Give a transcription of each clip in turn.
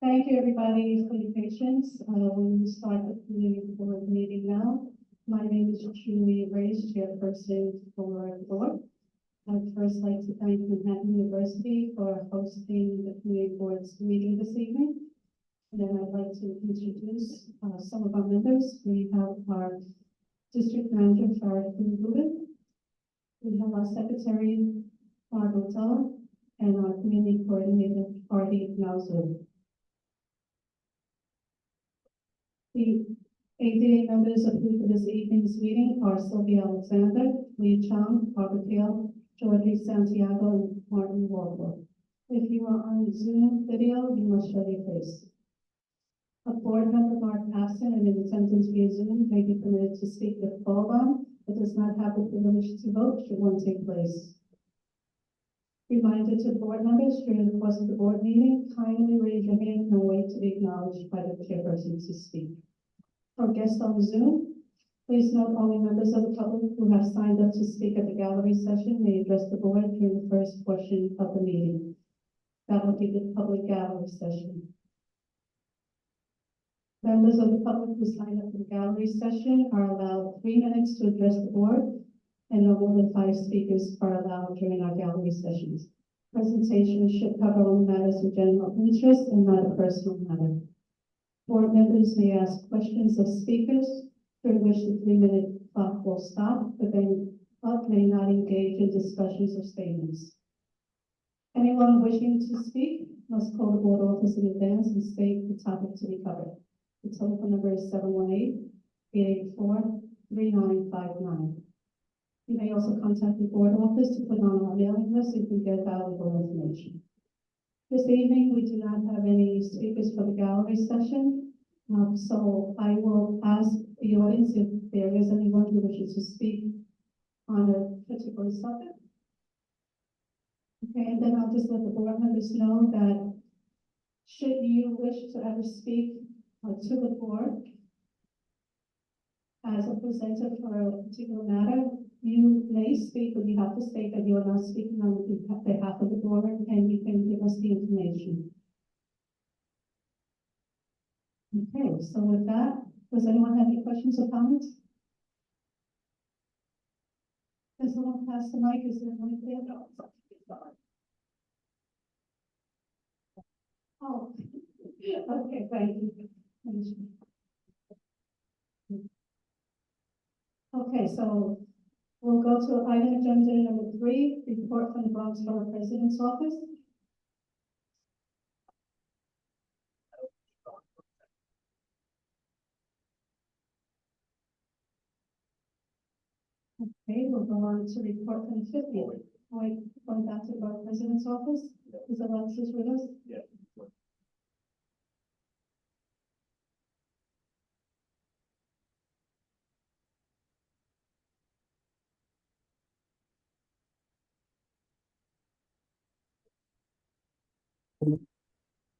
Thank you, everybody, for your patience. We will start the community board meeting now. My name is Julie Reyes, chairperson for the board. I'd first like to thank Manhattan University for hosting the community board's meeting this evening. And then I'd like to introduce some of our members. We have our district manager, Farah Rubin. We have our secretary, Margot Teller, and our community coordinator, Artie Malzo. The ADA members approved for this evening's meeting are Sylvia Alexander, Lee Chung, Barbara Kale, Georgie Santiago, and Martin Walpole. If you are on Zoom video, you must show your face. A board member marked absent and in attendance via Zoom may be permitted to speak if called on, but does not have the privilege to vote should one take place. Reminder to board members during the course of the board meeting, kindly raise your hand and wait to be acknowledged by the chairperson to speak. For guests on Zoom, please note only members of the public who have signed up to speak at the gallery session may address the board during the first portion of the meeting. That will be the public gallery session. Members of the public who signed up for the gallery session are allowed 3 minutes to address the board, and no more than 5 speakers are allowed during our gallery sessions. Presentations should cover only matters of general interest and not a personal matter. Board members may ask questions of speakers, during which the 3-minute clock will stop, but may not engage in discussions or statements. Anyone wishing to speak must call the board office in advance and state the topic to be covered. The telephone number is 718-884-3959. You may also contact the board office to put on our mailing list so you can get valuable information. This evening, we do not have any speakers for the gallery session, so I will ask the audience if there is anyone who wishes to speak on a particular subject. Okay, and then I'll just let the board members know that should you wish to ever speak to the board as a presenter for a particular matter, you may speak, but you have to state that you are not speaking on behalf of the board, and you can give us the information. Okay, so with that, does anyone have any questions or comments? Does someone pass the mic? Is there one there? Oh, okay, thank you. Okay, so we'll go to item agenda number 3, report from the Bronx Borough President's Office. Okay, we'll go on to report from the 50th. Going back to the Borough President's Office. Is Alexis with us? Yeah.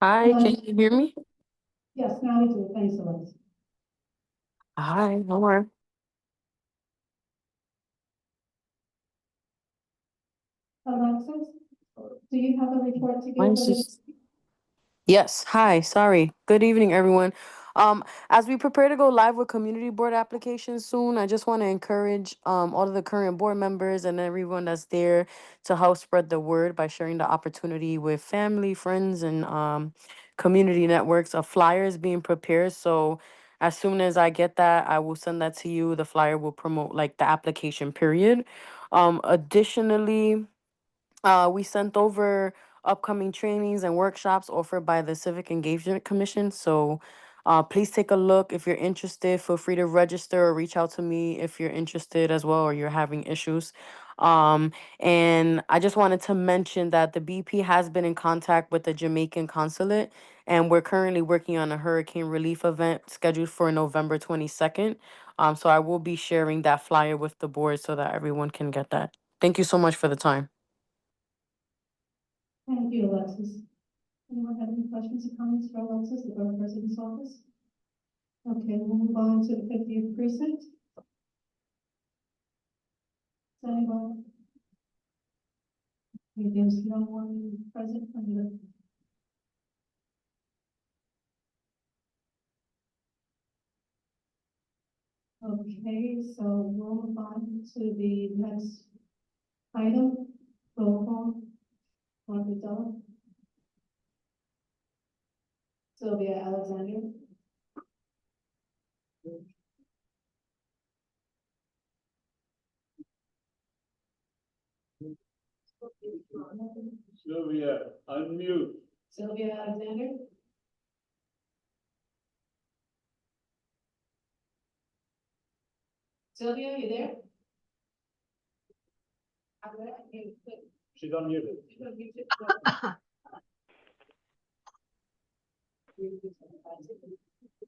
Hi, can you hear me? Yes, now we do. Thanks, Alexis. Hi, how are you? Alexis, do you have a report to give? Mine's just... Yes, hi, sorry. Good evening, everyone. As we prepare to go live with community board applications soon, I just want to encourage all of the current board members and everyone that's there to help spread the word by sharing the opportunity with family, friends, and community networks. A flyer is being prepared, so as soon as I get that, I will send that to you. The flyer will promote like the application period. Additionally, we sent over upcoming trainings and workshops offered by the Civic Engagement Commission. So please take a look. If you're interested, feel free to register or reach out to me if you're interested as well or you're having issues. And I just wanted to mention that the BP has been in contact with the Jamaican consulate, and we're currently working on a hurricane relief event scheduled for November 22nd. So I will be sharing that flyer with the board so that everyone can get that. Thank you so much for the time. Thank you, Alexis. Anyone have any questions or comments for Alexis, the Borough President's Office? Okay, we'll move on to the 50th precinct. Is anyone? Okay, there's no one present from the Okay, so we'll move on to the next item, roll call. Margaret Della. Sylvia Alexander. Sylvia, unmute. Sylvia Alexander. Sylvia, you there? She's unmuted.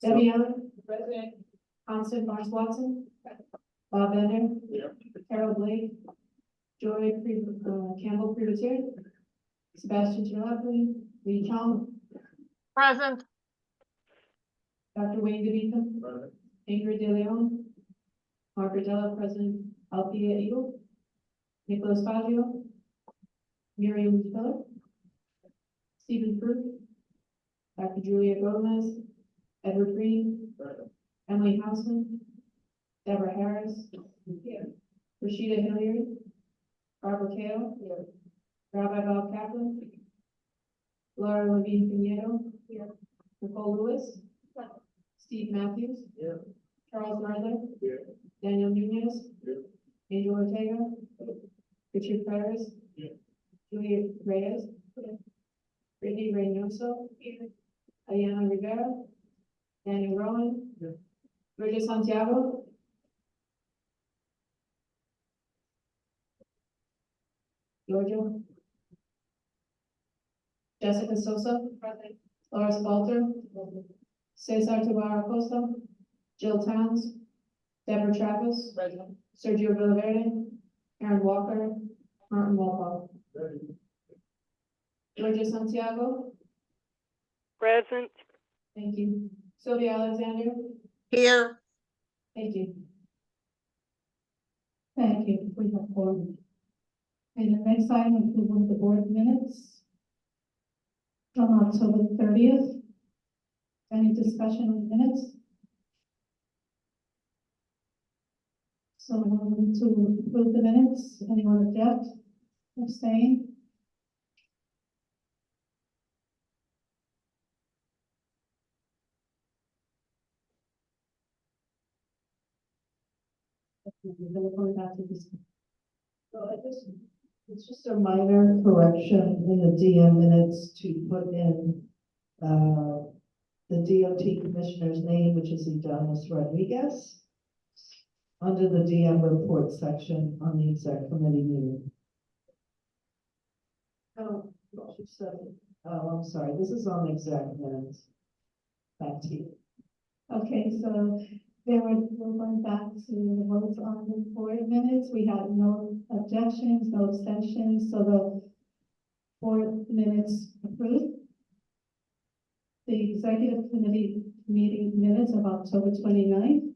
Debbie Allen. President. Constance Marks Watson. Bob Bender. Here. Carol Blake. Joy Campbell Privateer. Sebastian Chiragli. Lee Chong. Present. Dr. Wayne DeVito. Present. Ingrid De Leon. Margaret Della, President Althea Eagle. Nicholas Faggio. Miriam Miller. Stephen Fruit. Dr. Julia Gomez. Edward Green. Present. Emily Houseman. Deborah Harris. Rashida Hilliard. Barbara Kale. Rabbi Bob Kaplan. Laura Levine Pinheiro. Nicole Lewis. Steve Matthews. Here. Charles Merler. Here. Daniel Nunez. Here. Angel Ortega. Richard Perez. Here. Julia Reyes. Brittany Reynoso. Ayana Rivera. Daniel Rowan. Here. Roger Santiago. Georgia. Jessica Sosa. Laura Spalter. Cesar Tavara Costa. Jill Towns. Deborah Travis. Sergio Villaverde. Aaron Walker. Martin Walpole. Georgia Santiago. Present. Thank you. Sylvia Alexander. Here. Thank you. Thank you. We have one. And the next item, approval of the board minutes from October 30th. Any discussion on minutes? So we'll move to approve the minutes. Anyone object? Abstain? We're going back to this. So it's just a minor correction in the DM minutes to put in, the DOT commissioner's name, which is Idanis Rodriguez, under the DM report section on the exec committee meeting. Oh, she said, oh, I'm sorry, this is on the exec minutes. Back to you. Okay, so we're going back to the votes on the board minutes. We had no objections, no abstentions, so the board minutes approved. The executive committee meeting minutes of October 29th.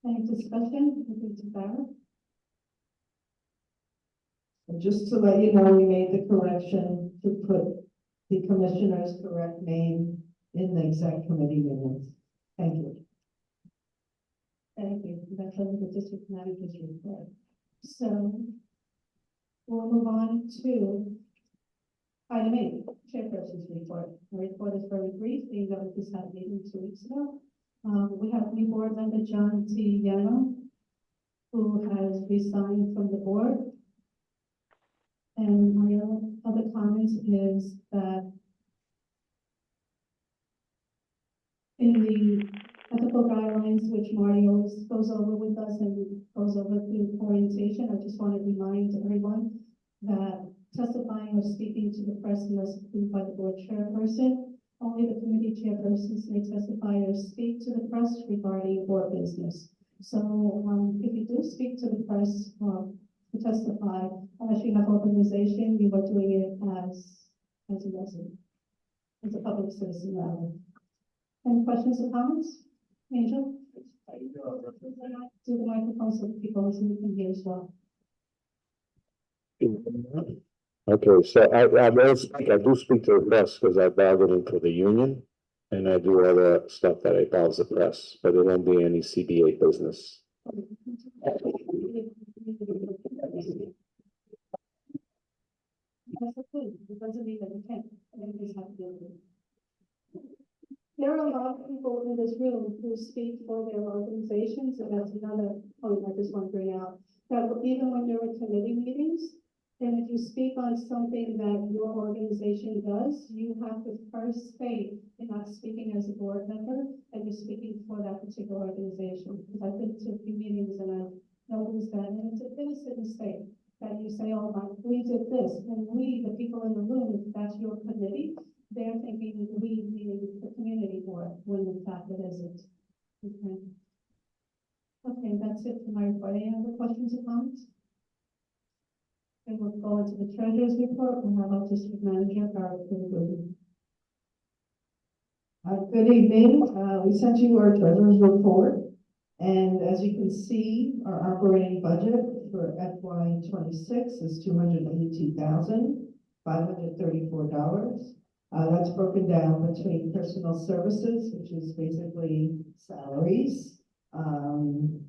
Any discussion? Mr. Barrett? And just to let you know, we made the correction to put the commissioner's correct name in the exec committee minutes. Thank you. Thank you. That's under the district manager's report. So we'll move on to item 8, chairperson's report. The report is very brief, being that we just had a meeting 2 weeks ago. We have new board member John T. Yano, who has resigned from the board. And my other comment is that in the ethical guidelines, which Marty always goes over with us and goes over through orientation, I just want to remind everyone that testifying or speaking to the press unless approved by the board chairperson, only the committee chairpersons may testify or speak to the press regarding board business. So if you do speak to the press to testify, unless you have authorization, you are doing it as a resident, as a public citizen rather. Any questions or comments? Angel? Do the microphone so that people listening can hear as well. Okay, so I do speak to the press because I bargained into the union and I do all the stuff that I bows the press, but there won't be any CBA business That's okay, it doesn't mean that you can't, you just have to do it. There are a lot of people in this room who speak for their organizations, and that's another point I just want to bring out. That even when you're in committee meetings, and if you speak on something that your organization does, you have to first state you're not speaking as a board member, and you're speaking for that particular organization. Because I've been to a few meetings and I've noticed that, and it's an innocent mistake that you say, oh, we did this, and we, the people in the room, if that's your committee, they're thinking we, meaning the community board, when in fact it isn't. Okay. Okay, that's it for my report. Any other questions or comments? And we'll go into the treasurer's report, and how about district manager, Garrett Goodwin. Good evening. We sent you our treasurer's report. And as you can see, our operating budget for FY '26 is $282,534. That's broken down between personal services, which is basically salaries. And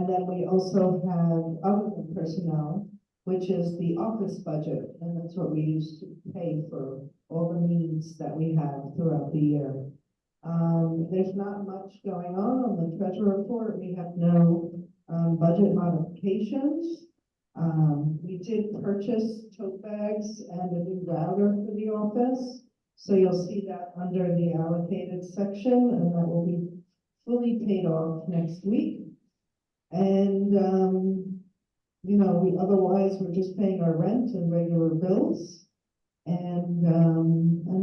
then we also have other than personnel, which is the office budget, and that's what we use to pay for all the needs that we have throughout the year. There's not much going on the treasurer report. We have no budget modifications. We did purchase tote bags and a new router for the office. So you'll see that under the allocated section, and that will be fully paid off next week. And, you know, we're just paying our rent and regular bills. And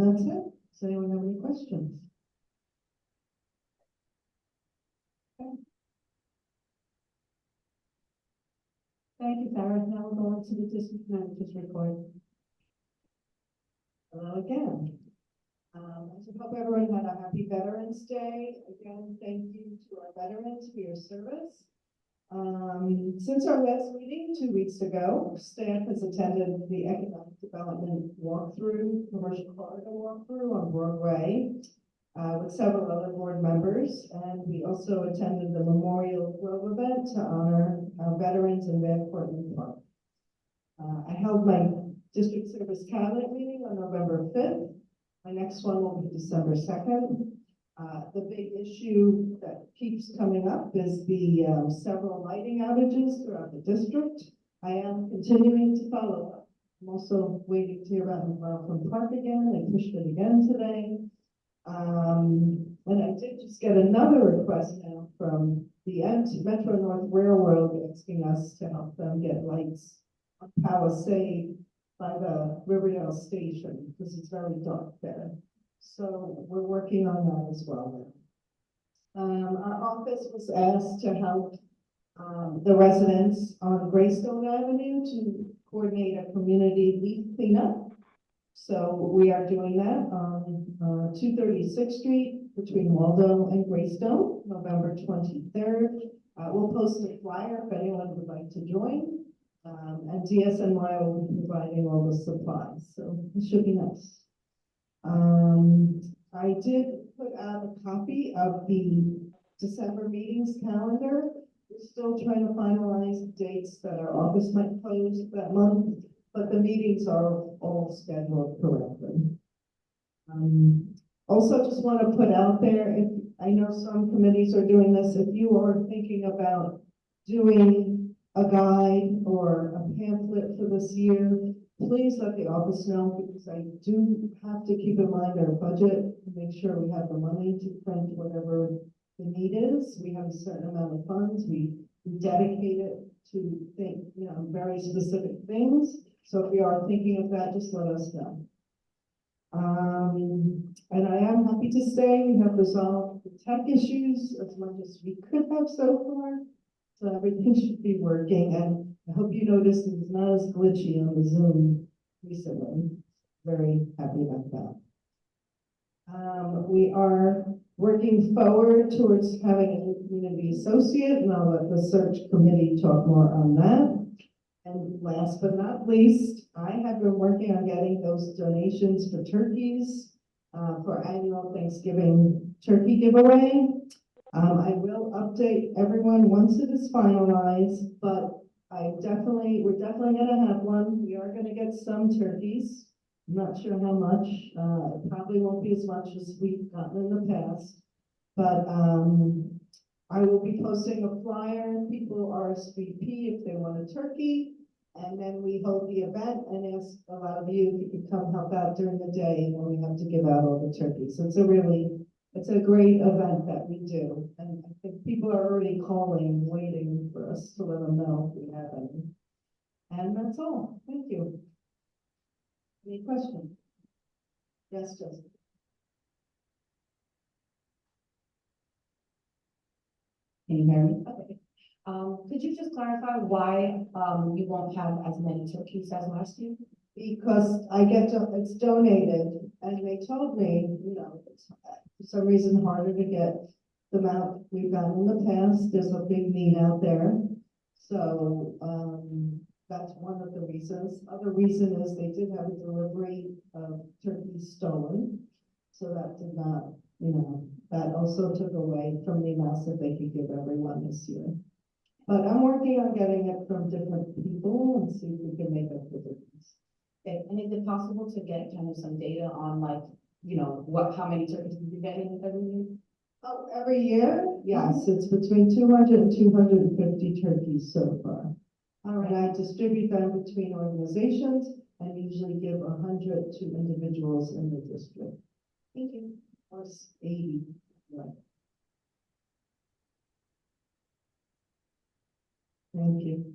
that's it. Does anyone have any questions? Thank you, Farah. Now we'll go on to the district manager's report. Hello again. I hope everyone had a happy Veterans Day. Again, thank you to our veterans for your service. Since our last meeting 2 weeks ago, staff has attended the economic development walkthrough, commercial corridor walkthrough on Broadway with several other board members. And we also attended the Memorial Grove event to honor our veterans in Van Cortlandt Park. I held my district service cabinet meeting on November 5th. My next one will be December 2nd. The big issue that keeps coming up is the several lighting outages throughout the district. I am continuing to follow up. I'm also waiting to hear about from Park again. They pushed it again today. And I did just get another request now from the Metro North Railroad asking us to help them get lights on Palisade by the Riverdale station because it's very dark there. So we're working on that as well now. Our office was asked to help the residents on Greystone Avenue to coordinate a community leaf cleanup. So we are doing that on 236th Street between Waldo and Greystone, November 23rd. We'll post a flyer if anyone would like to join. And DSNY will be providing all the supplies, so it should be nice. I did put out a copy of the December meetings calendar. We're still trying to finalize dates that our office might close that month, but the meetings are all scheduled correctly. Also, just want to put out there, if I know some committees are doing this, if you are thinking about doing a guide or a pamphlet for this year, please let the office know, because I do have to keep in mind our budget to make sure we have the money to print whatever the need is. We have a certain amount of funds. We dedicate it to think, very specific things. So if you are thinking of that, just let us know. And I am happy to say we have resolved the tech issues as much as we could have so far. So everything should be working, and I hope you noticed it was not as glitchy on the Zoom recently. Very happy about that. We are working forward towards having a new community associate, and I'll let the search committee talk more on that. And last but not least, I have been working on getting those donations for turkeys for annual Thanksgiving turkey giveaway. I will update everyone once it is finalized, but we're definitely gonna have one. We are gonna get some turkeys. I'm not sure how much, it probably won't be as much as we've gotten in the past. But, I will be posting a flyer, people RSVP if they want a turkey. And then we hold the event and ask a lot of you if you could come help out during the day when we have to give out all the turkeys. So it's a great event that we do. And I think people are already calling, waiting for us to let them know if we have any. And that's all. Thank you. Any questions? Yes, Justin. Can you hear me? Okay. Could you just clarify why, you won't have as many turkeys as last year? Because it's donated, and they told me, you know, it's for some reason harder to get them out. We've gotten in the past, there's a big need out there. So, that's one of the reasons. Other reason is they did have a delivery of turkeys stolen. So that did not, you know, that also took away from the amounts that they could give everyone this year. But I'm working on getting it from different people and see if we can make up the difference. Okay, and is it possible to get kind of some data on like, you know, how many turkeys you're getting every year? Oh, every year? Yes, it's between 200 and 250 turkeys so far. All And I distribute them between organizations and usually give 100 to individuals in the district. Thank you. Or 80, right. Thank you.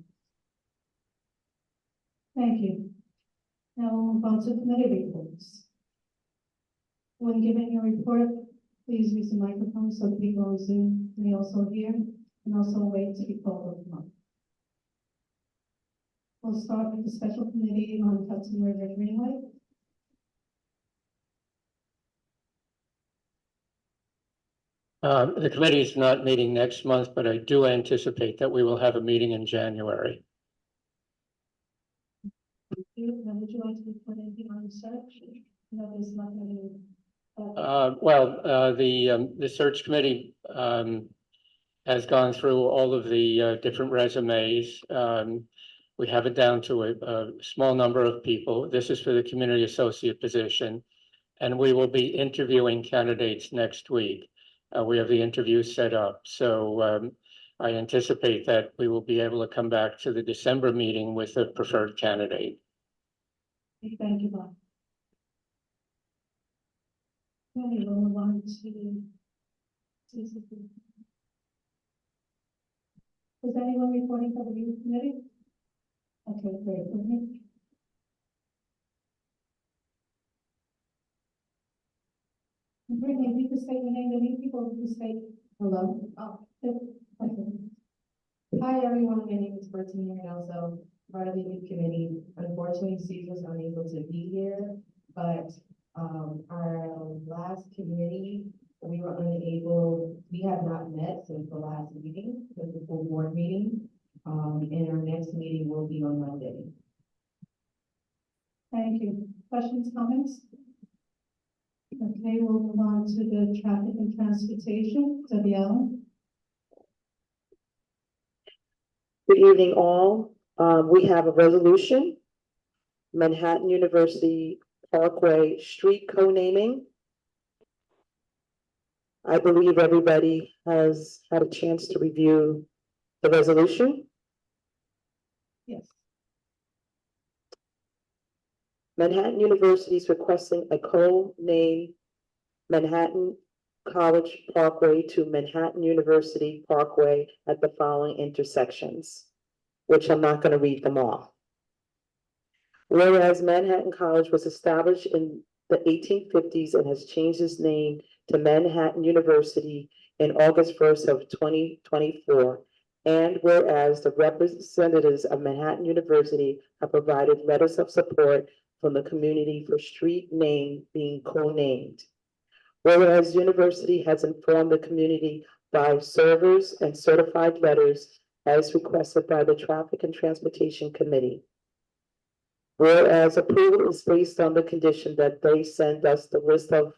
Thank you. Now we'll move on to committee reports. When giving your report, please use the microphone so people on Zoom may also hear, and also wait to be called upon. We'll start with the special committee on Hudson River Greenway. The committee is not meeting next month, but I do anticipate that we will have a meeting in January. Now, would you like to put anything on the search? No, there's nothing. The search committee has gone through all of the different resumes. We have it down to a small number of people. This is for the community associate position, and we will be interviewing candidates next week. We have the interview set up, so I anticipate that we will be able to come back to the December meeting with a preferred candidate. Thank you, Bob. Okay, we'll move on to. Is anyone reporting for the youth committee? Okay, great. Brittany, you can state your name, the new people who state hello. Oh, okay. Hi, everyone. My name is Brittany Reynoso, part of the youth committee. Unfortunately, Steve was unable to be here, but our last committee, we had not met since the last meeting, the full board meeting. And our next meeting will be on Monday. Thank you. Questions, comments? Okay, we'll move on to the traffic and transportation. Debbie Allen. Good evening, all. We have a resolution, Manhattan University Parkway Street co-naming. I believe everybody has had a chance to review the resolution. Yes. Manhattan University is requesting a co-name Manhattan College Parkway to Manhattan University Parkway at the following intersections, which I'm not going to read them all. Whereas Manhattan College was established in the 1850s and has changed its name to Manhattan University in August 1st of 2024, and whereas the representatives of Manhattan University have provided letters of support from the community for street name being co-named. Whereas university has informed the community by servers and certified letters as requested by the Traffic and Transportation Committee. Whereas approval is based on the condition that they send us the list of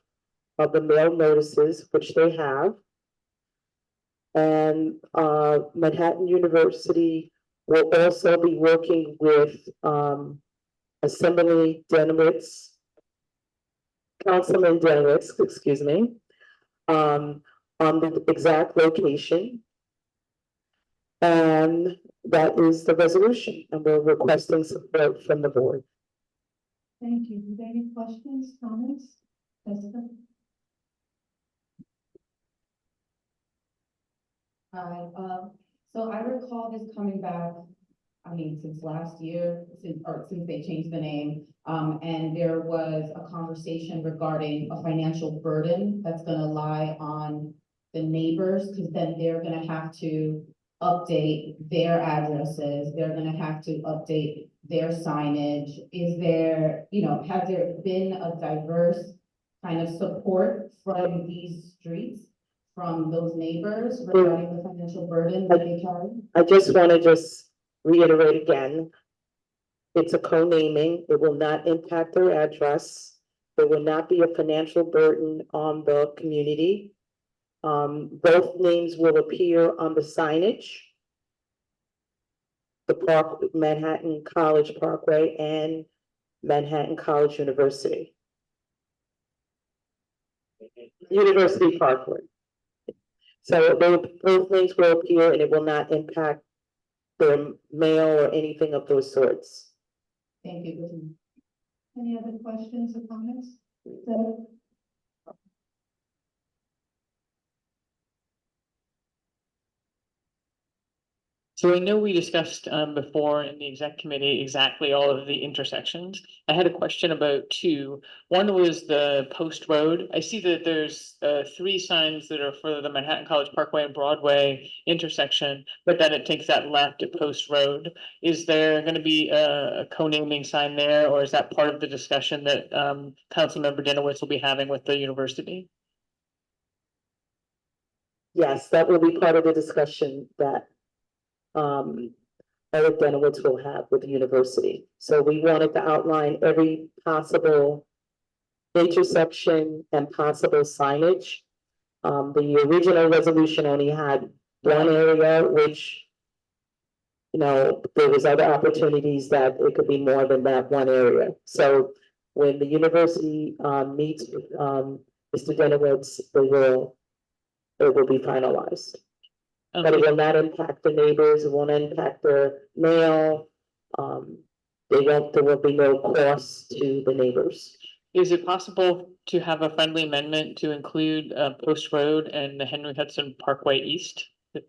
the mail notices, which they have. And Manhattan University will also be working with Assembly Denowitz, Councilman Denowitz, excuse me, on the exact location. And that is the resolution, and we're requesting support from the board. Thank you. Are there any questions, comments? Jessica? Hi, so I recall this coming back, I mean, since last year, since they changed the name. And there was a conversation regarding a financial burden that's gonna lie on the neighbors, because then they're gonna have to update their addresses, they're gonna have to update their signage. Is there, has there been a diverse kind of support from these streets, from those neighbors regarding the financial burden that they carry? I just want to reiterate again. It's a co-naming. It will not impact their address. There will not be a financial burden on the community. Both names will appear on the signage. The park, Manhattan College Parkway and Manhattan College University. University Parkway. So both names will appear and it will not impact their mail or anything of those sorts. Thank you. Any other questions or comments? Deb? So I know we discussed before in the exec committee exactly all of the intersections. I had a question about two. One was the Post Road. I see that there's 3 signs that are for the Manhattan College Parkway and Broadway intersection, but then it takes that left at Post Road. Is there going to be a co-naming sign there, or is that part of the discussion that Councilmember Dinowitz will be having with the university? Yes, that will be part of the discussion that Eric Denowitz will have with the university. So we wanted to outline every possible intersection and possible signage. The original resolution only had one area, which, there was other opportunities that it could be more than that one area. So when the university meets with Mr. Denowitz, it will be finalized. But it will not impact the neighbors, it won't impact their mail. There will be no cost to the neighbors. Is it possible to have a friendly amendment to include Post Road and the Henry Hudson Parkway East,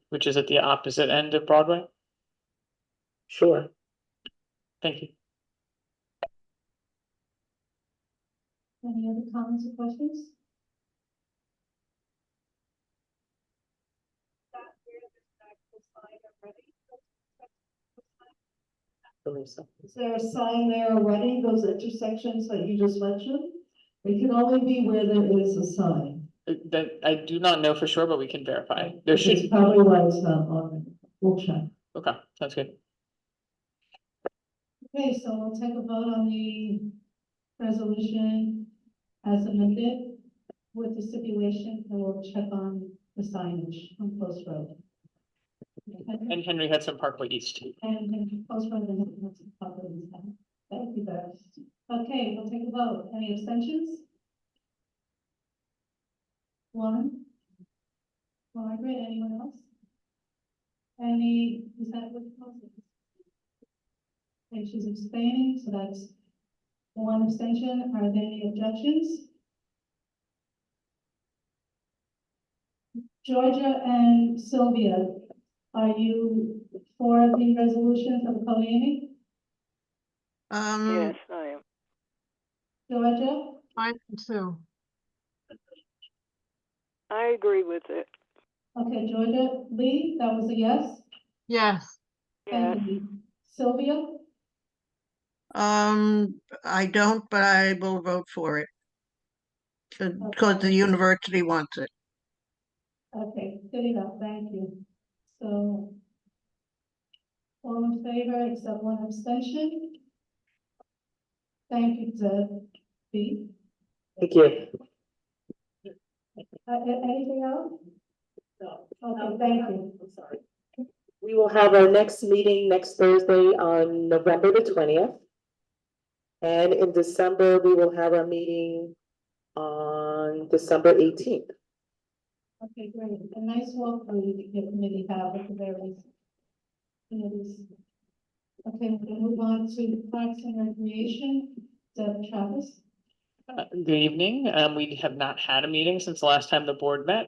which is at the opposite end of Broadway? Sure. Thank you. Any other comments or questions? Is there a sign there already, those intersections that you just mentioned? It can only be where there is a sign. That I do not know for sure, but we can verify. There That's should. probably why it's not on there. We'll check. Okay, sounds good. Okay, so we'll take a vote on the resolution as amended with the stipulation, and we'll check on the signage on Post Road. And Henry Hudson Parkway East. And Post Road and that's probably that. Thank you, Beth. Okay, we'll take a vote. Any abstentions? 1. Margaret, anyone else? Is that what it was? Okay, she's abstaining, so that's 1 abstention. Are there any objections? Georgia and Sylvia, are you for the resolution of the co-naming? Yes, I am. Georgia? I too. I agree with it. Okay, Georgia. Lee, that was a yes? Yes. Yes. Thank you. Sylvia? I don't, but I will vote for it. Because the university wants it. Okay, good enough, thank you. So, all in favor except 1 abstention? Thank you, Deb. Thank you. Anything else? Okay, thank you. I'm sorry. We will have our next meeting next Thursday on November the 20th. And in December, we will have our meeting on December 18th. Okay, great. A nice walk through the committee have with the various committees. Okay, we'll move on to Parks and Recreation. Deb Travis. Good evening. We have not had a meeting since the last time the board met.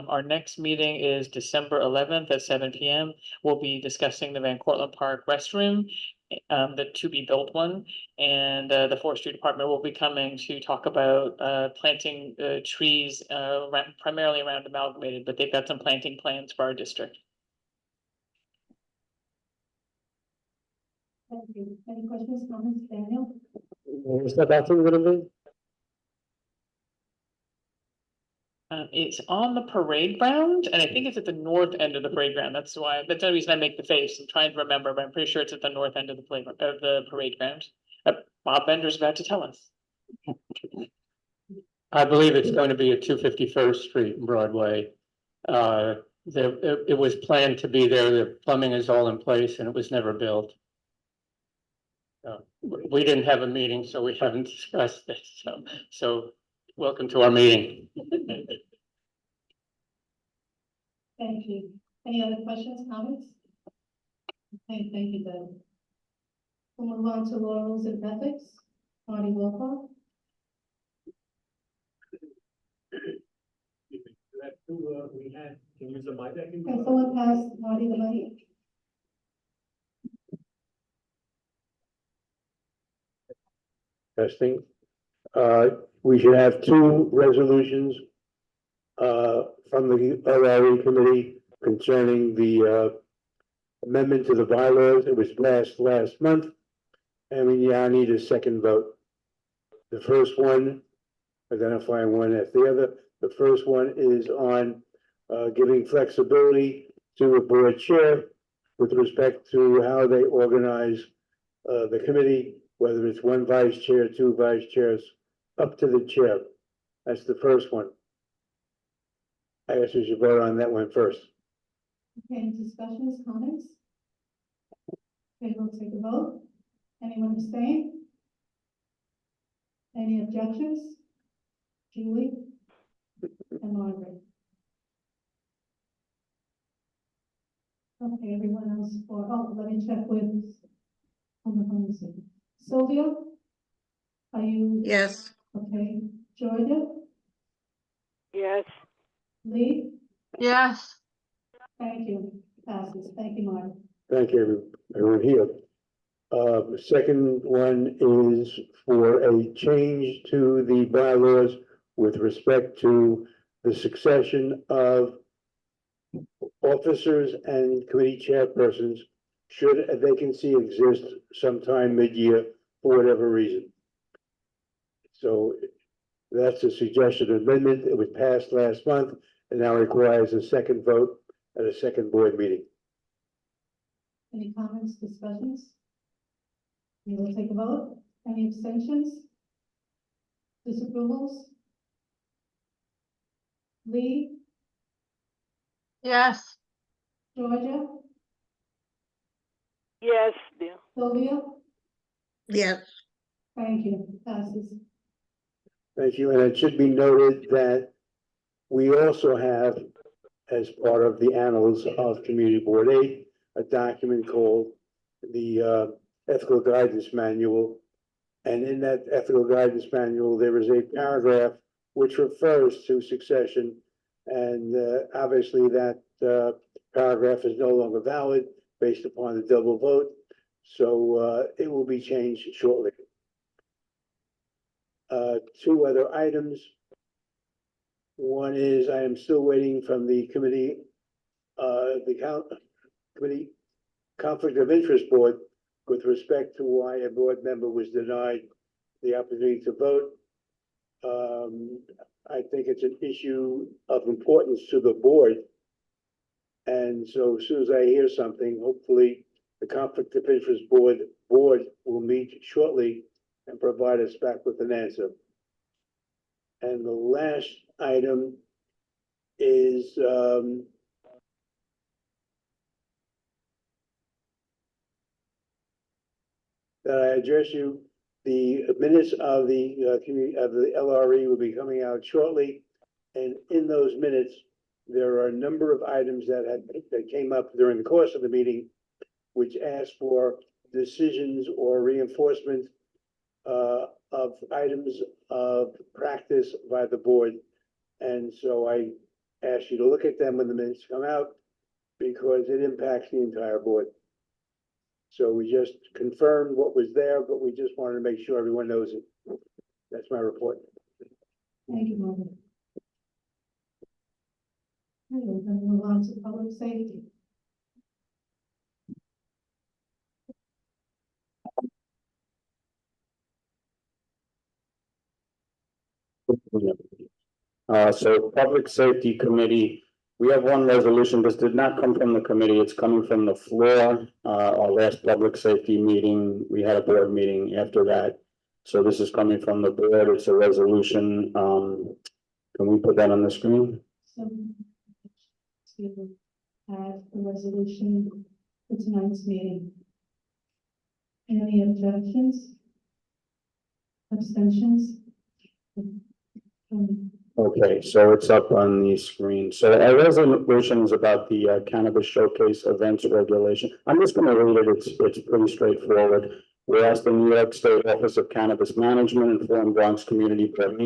Our next meeting is December 11th at 7 p.m. We'll be discussing the Van Cortlandt Park restroom, the to be built one, and the forestry department will be coming to talk about planting trees primarily around Amalgamated, but they've got some planting plans for our district. Thank you. Any questions, comments, Daniel? Where's that bathroom gonna be? It's on the parade ground, and I think it's at the north end of the parade ground. That's the reason I make the face. I'm trying to remember, but I'm pretty sure it's at the north end of the playground, of the parade ground. Bob Bender's about to tell us. I believe it's going to be at 251st Street and Broadway. It was planned to be there, the plumbing is all in place and it was never built. We didn't have a meeting, so we haven't discussed this, so welcome to our meeting. Thank you. Any other questions, comments? Okay, thank you, Deb. We'll move on to law, rules, and ethics. Marty Wilcox. We had, can you use the mic? Can someone pass Marty the mic? Testing. We should have two resolutions from the ORE committee concerning the amendment to the bylaws. It was passed last month, and we now need a second vote. The first one, identifying one after the other. The first one is on giving flexibility to a board chair with respect to how they organize the committee, whether it's one vice chair, two vice chairs, up to the chair. That's the first one. I guess we should vote on that one first. Okay, any discussions, comments? Okay, we'll take a vote. Anyone abstain? Any objections? Julie? And Margaret? Okay, everyone else for, oh, let me check with, hold on a second. Sylvia? Are you? Yes, Okay, Georgia? Yes. Lee? Yes. Thank you. Passes. Thank you, Mark. Thank you, everyone here. The second one is for a change to the bylaws with respect to the succession of officers and committee chairpersons should a vacancy exist sometime mid-year for whatever reason. So that's a suggested amendment. It was passed last month and now requires a second vote at a second board meeting. Any comments, discussions? We will take a vote. Any abstentions? Disapprovals? Lee? Yes. Georgia? Yes, dear. Sylvia? yes, Thank you. Passes. Thank you, and it should be noted that we also have, as part of the annals of Community Board 8, a document called the Ethical Guidance Manual. And in that Ethical Guidance Manual, there is a paragraph which refers to succession. And obviously that paragraph is no longer valid based upon the double vote. So it will be changed shortly. Two other items. One is I am still waiting from the committee, committee conflict of interest board with respect to why a board member was denied the opportunity to vote. I think it's an issue of importance to the board. And so as soon as I hear something, hopefully the conflict of interest board will meet shortly and provide us back with an answer. And the last item is that I address you. The minutes of the LRE will be coming out shortly. And in those minutes, there are a number of items that came up during the course of the meeting, which asked for decisions or reinforcement of items of practice by the board. And so I ask you to look at them when the minutes come out, because it impacts the entire board. So we just confirmed what was there, but we just wanted to make sure everyone knows it. That's my report. Thank you, Margaret. Okay, we're going to move on to public safety. So Public Safety Committee, we have one resolution. This did not come from the committee. It's coming from the floor. Our last public safety meeting, we had a board meeting after that. So this is coming from the board. It's a resolution. Can we put that on the screen? So, to add the resolution for tonight's meeting. Any objections? Abstentions? Okay, so it's up on the screen. So our resolution is about the cannabis showcase events regulation. I'm just going to read it. It's pretty straightforward. Whereas the New York State Office of Cannabis Management informed Bronx Community Board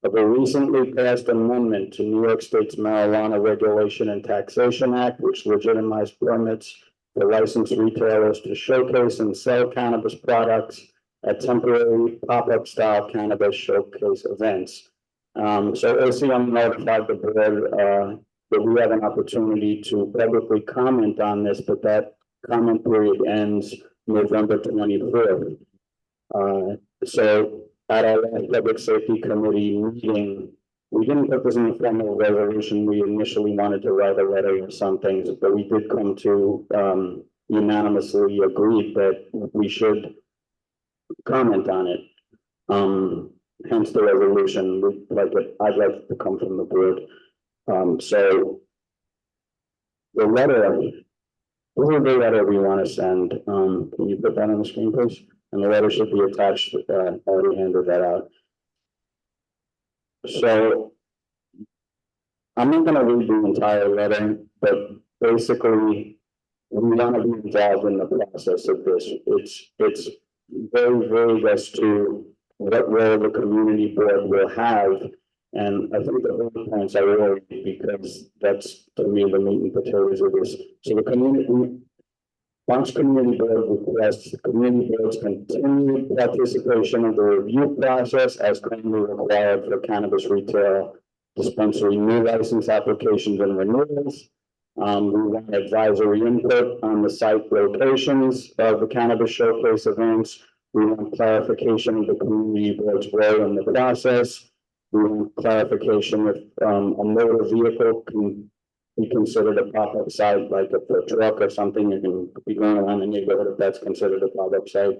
of a recently passed amendment to New York State's Marijuana Regulation and Taxation Act, which legitimized permits for licensed retailers to showcase and sell cannabis products at temporary pop-up style cannabis showcase events. So OCM notified the board that we have an opportunity to publicly comment on this, but that comment period ends November 24th. So at our last Public Safety Committee meeting, we didn't put this in the form of a resolution. We initially wanted to write a letter or some things, but we did come to unanimously agreed that we should comment on it. Hence the resolution. I'd like it to come from the board. So the letter, this is the letter we want to send. Can you put that on the screen, please? And the letter should be attached. I already handed that out. So I'm not going to read the entire letter, but basically we want to be involved in the process of this. It's very vague as to what role the community board will have. And I think the whole points I wrote, because that's to me the meat and potatoes of this. So the Bronx Community Board requests the community board's continued participation in the review process as currently required for cannabis retail dispensary new license applications and renewals. We want advisory input on the site locations of the cannabis showcase events. We want clarification of the community board's role in the process. We want clarification if a motor vehicle can be considered a pop-up site, like a truck or something. You can be going around the neighborhood if that's considered a pop-up site.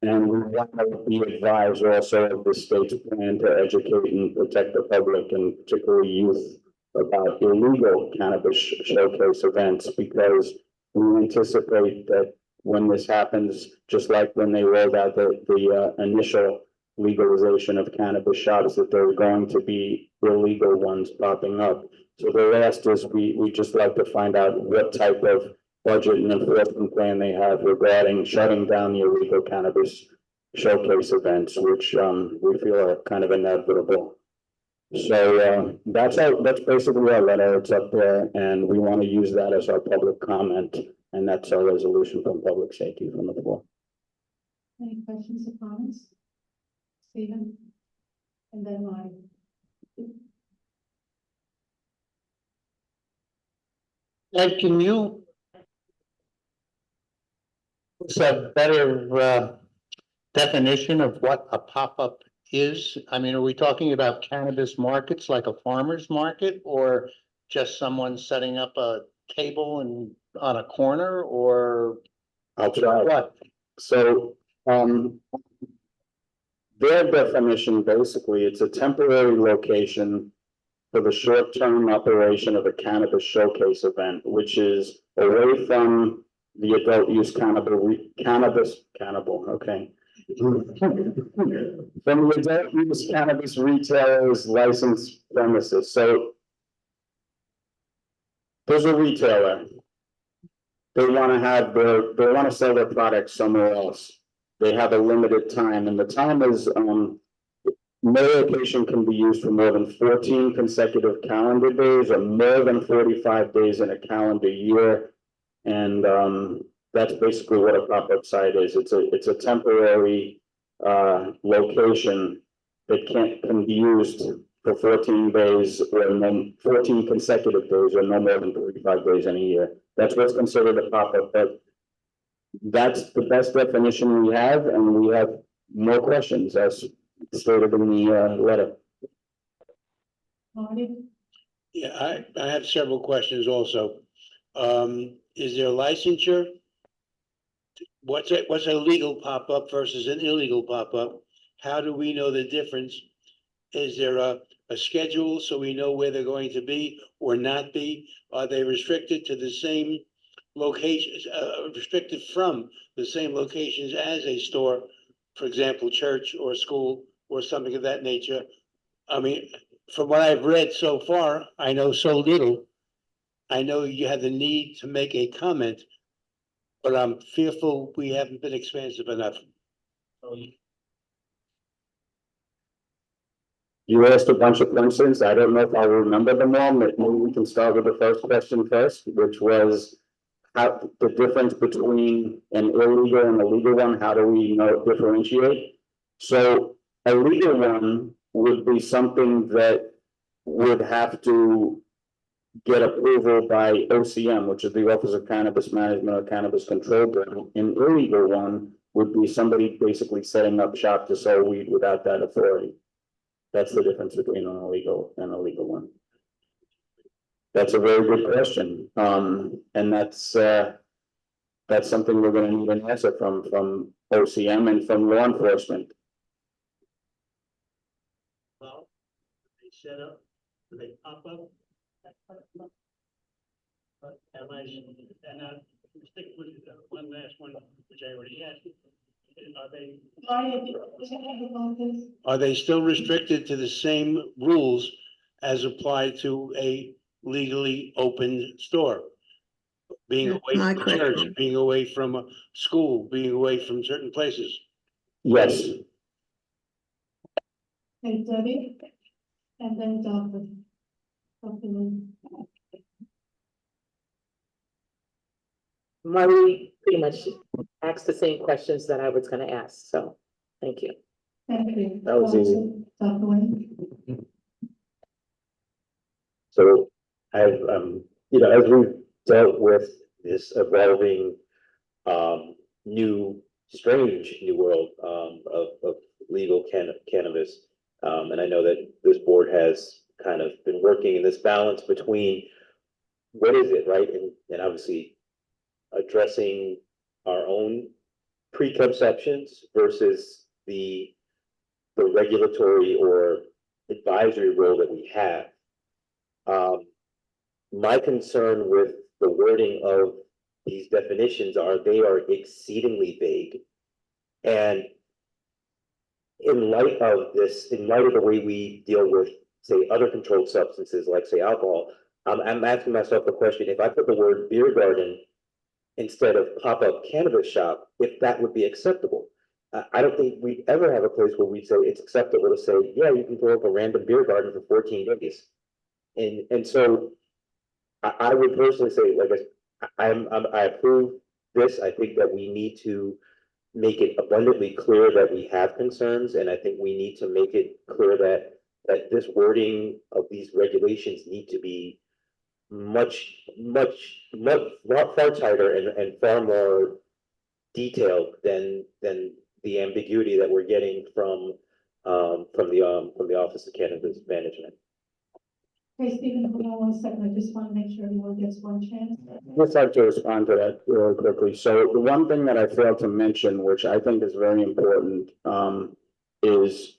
And we want to be advised also of the state's plan to educate and protect the public, and particularly youth, about illegal cannabis showcase events, because we anticipate that when this happens, just like when they rolled out the initial legalization of cannabis shops, that there are going to be illegal ones popping up. So the last is we just like to find out what type of budget and enforcement plan they have regarding shutting down the illegal cannabis showcase events, which we feel are kind of inevitable. So that's basically our letter. It's up there, and we want to use that as our public comment, and that's our resolution from Public Safety from the floor. Any questions or comments? Stephen? And then Marty. Ed, can you give us a better definition of what a pop-up is? I mean, are we talking about cannabis markets like a farmer's market, or just someone setting up a table and on a corner, or I'll try. what? So their definition, basically, it's a temporary location for the short-term operation of a cannabis showcase event, which is away from the adult use cannabis, okay. From the adult use cannabis retailers licensed premises, so. There's a retailer. They wanna sell their products somewhere else. They have a limited time, and the time is, no location can be used for more than 14 consecutive calendar days or more than 45 days in a calendar year. And, that's basically what a pop-up site is. It's a temporary, location that can be used for 14 days or then 14 consecutive days or no more than 45 days in a year. That's what's considered a pop-up, but that's the best definition we have, and we have more questions as stated in the, letter. Marty? Yeah, I have several questions also. Is there licensure? What's a legal pop-up versus an illegal pop-up? How do we know the difference? Is there a schedule so we know where they're going to be or not be? Are they restricted to the same locations, restricted from the same locations as a store, for example, church or school or something of that nature? I mean, from what I've read so far, I know so little. I know you have the need to make a comment, but I'm fearful we haven't been expansive enough. You asked a bunch of questions. I don't know if I remember them all, but maybe we can start with the first question first, which was how the difference between an illegal and a legal one, how do we differentiate? So a legal one would be something that would have to get approval by OCM, which is the Office of Cannabis Management or Cannabis Control Board. An illegal one would be somebody basically setting up shop to sell weed without that authority. That's the difference between an illegal and a legal one. That's a very good question. And that's something we're gonna need an answer from OCM and from law enforcement. Well, they set up, they pop up. And I stick with one last one, which I already asked. Are they still restricted to the same rules as apply to a legally open store? Being That's away my from church, question. being away from a school, being away from certain places. Yes. Okay, Debbie? And then Dr. Lynn. Marie pretty much asked the same questions that I was gonna ask, so, thank you. Thank you. That was easy. Dr. Lynn? So I've, as we've dealt with this evolving, strange new world, of legal cannabis. And I know that this board has kind of been working in this balance between what is it, right? And obviously addressing our own preconceptions versus the regulatory or advisory role that we have. My concern with the wording of these definitions they are exceedingly vague. And in light of the way we deal with, say, other controlled substances, like say alcohol, I'm asking myself the question, if I put the word beer garden instead of pop-up cannabis shop, if that would be acceptable. I don't think we'd ever have a place where we'd say it's acceptable to say, yeah, you can throw up a random beer garden for 14 days. And so I would personally say, like, I approve this. I think that we need to make it abundantly clear that we have concerns, and I think we need to make it clear that this wording of these regulations need to be much far tighter and far more detailed than the ambiguity that we're getting from the Office of Cannabis Management. Okay, Stephen, hold on 1 second. I just want to make sure everyone gets one chance. I'd just like to respond to that really quickly. So the one thing that I failed to mention, which I think is very important, is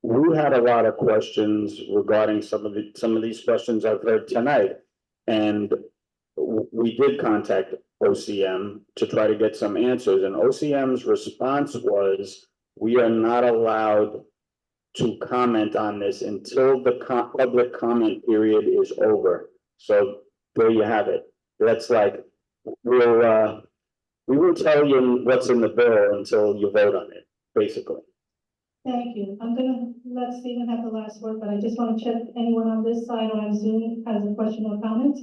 we had a lot of questions regarding some of these questions I've heard tonight. And we did contact OCM to try to get some answers, and OCM's response was, we are not allowed to comment on this until the public comment period is over. So there you have it. That's like, we will tell you what's in the bill until you vote on it, basically. Thank you. I'm gonna let Stephen have the last word, but I just want to check anyone on this side or on Zoom has a question or comment.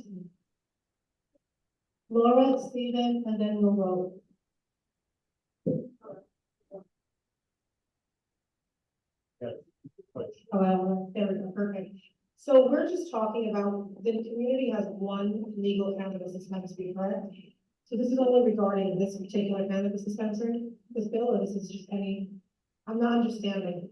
Laura, Stephen, and then we'll vote. There we go, perfect. So we're just talking about, the community has one legal cannabis dispensary, correct? So this is only regarding this particular cannabis dispensary, this bill, or this is just any, I'm not understanding.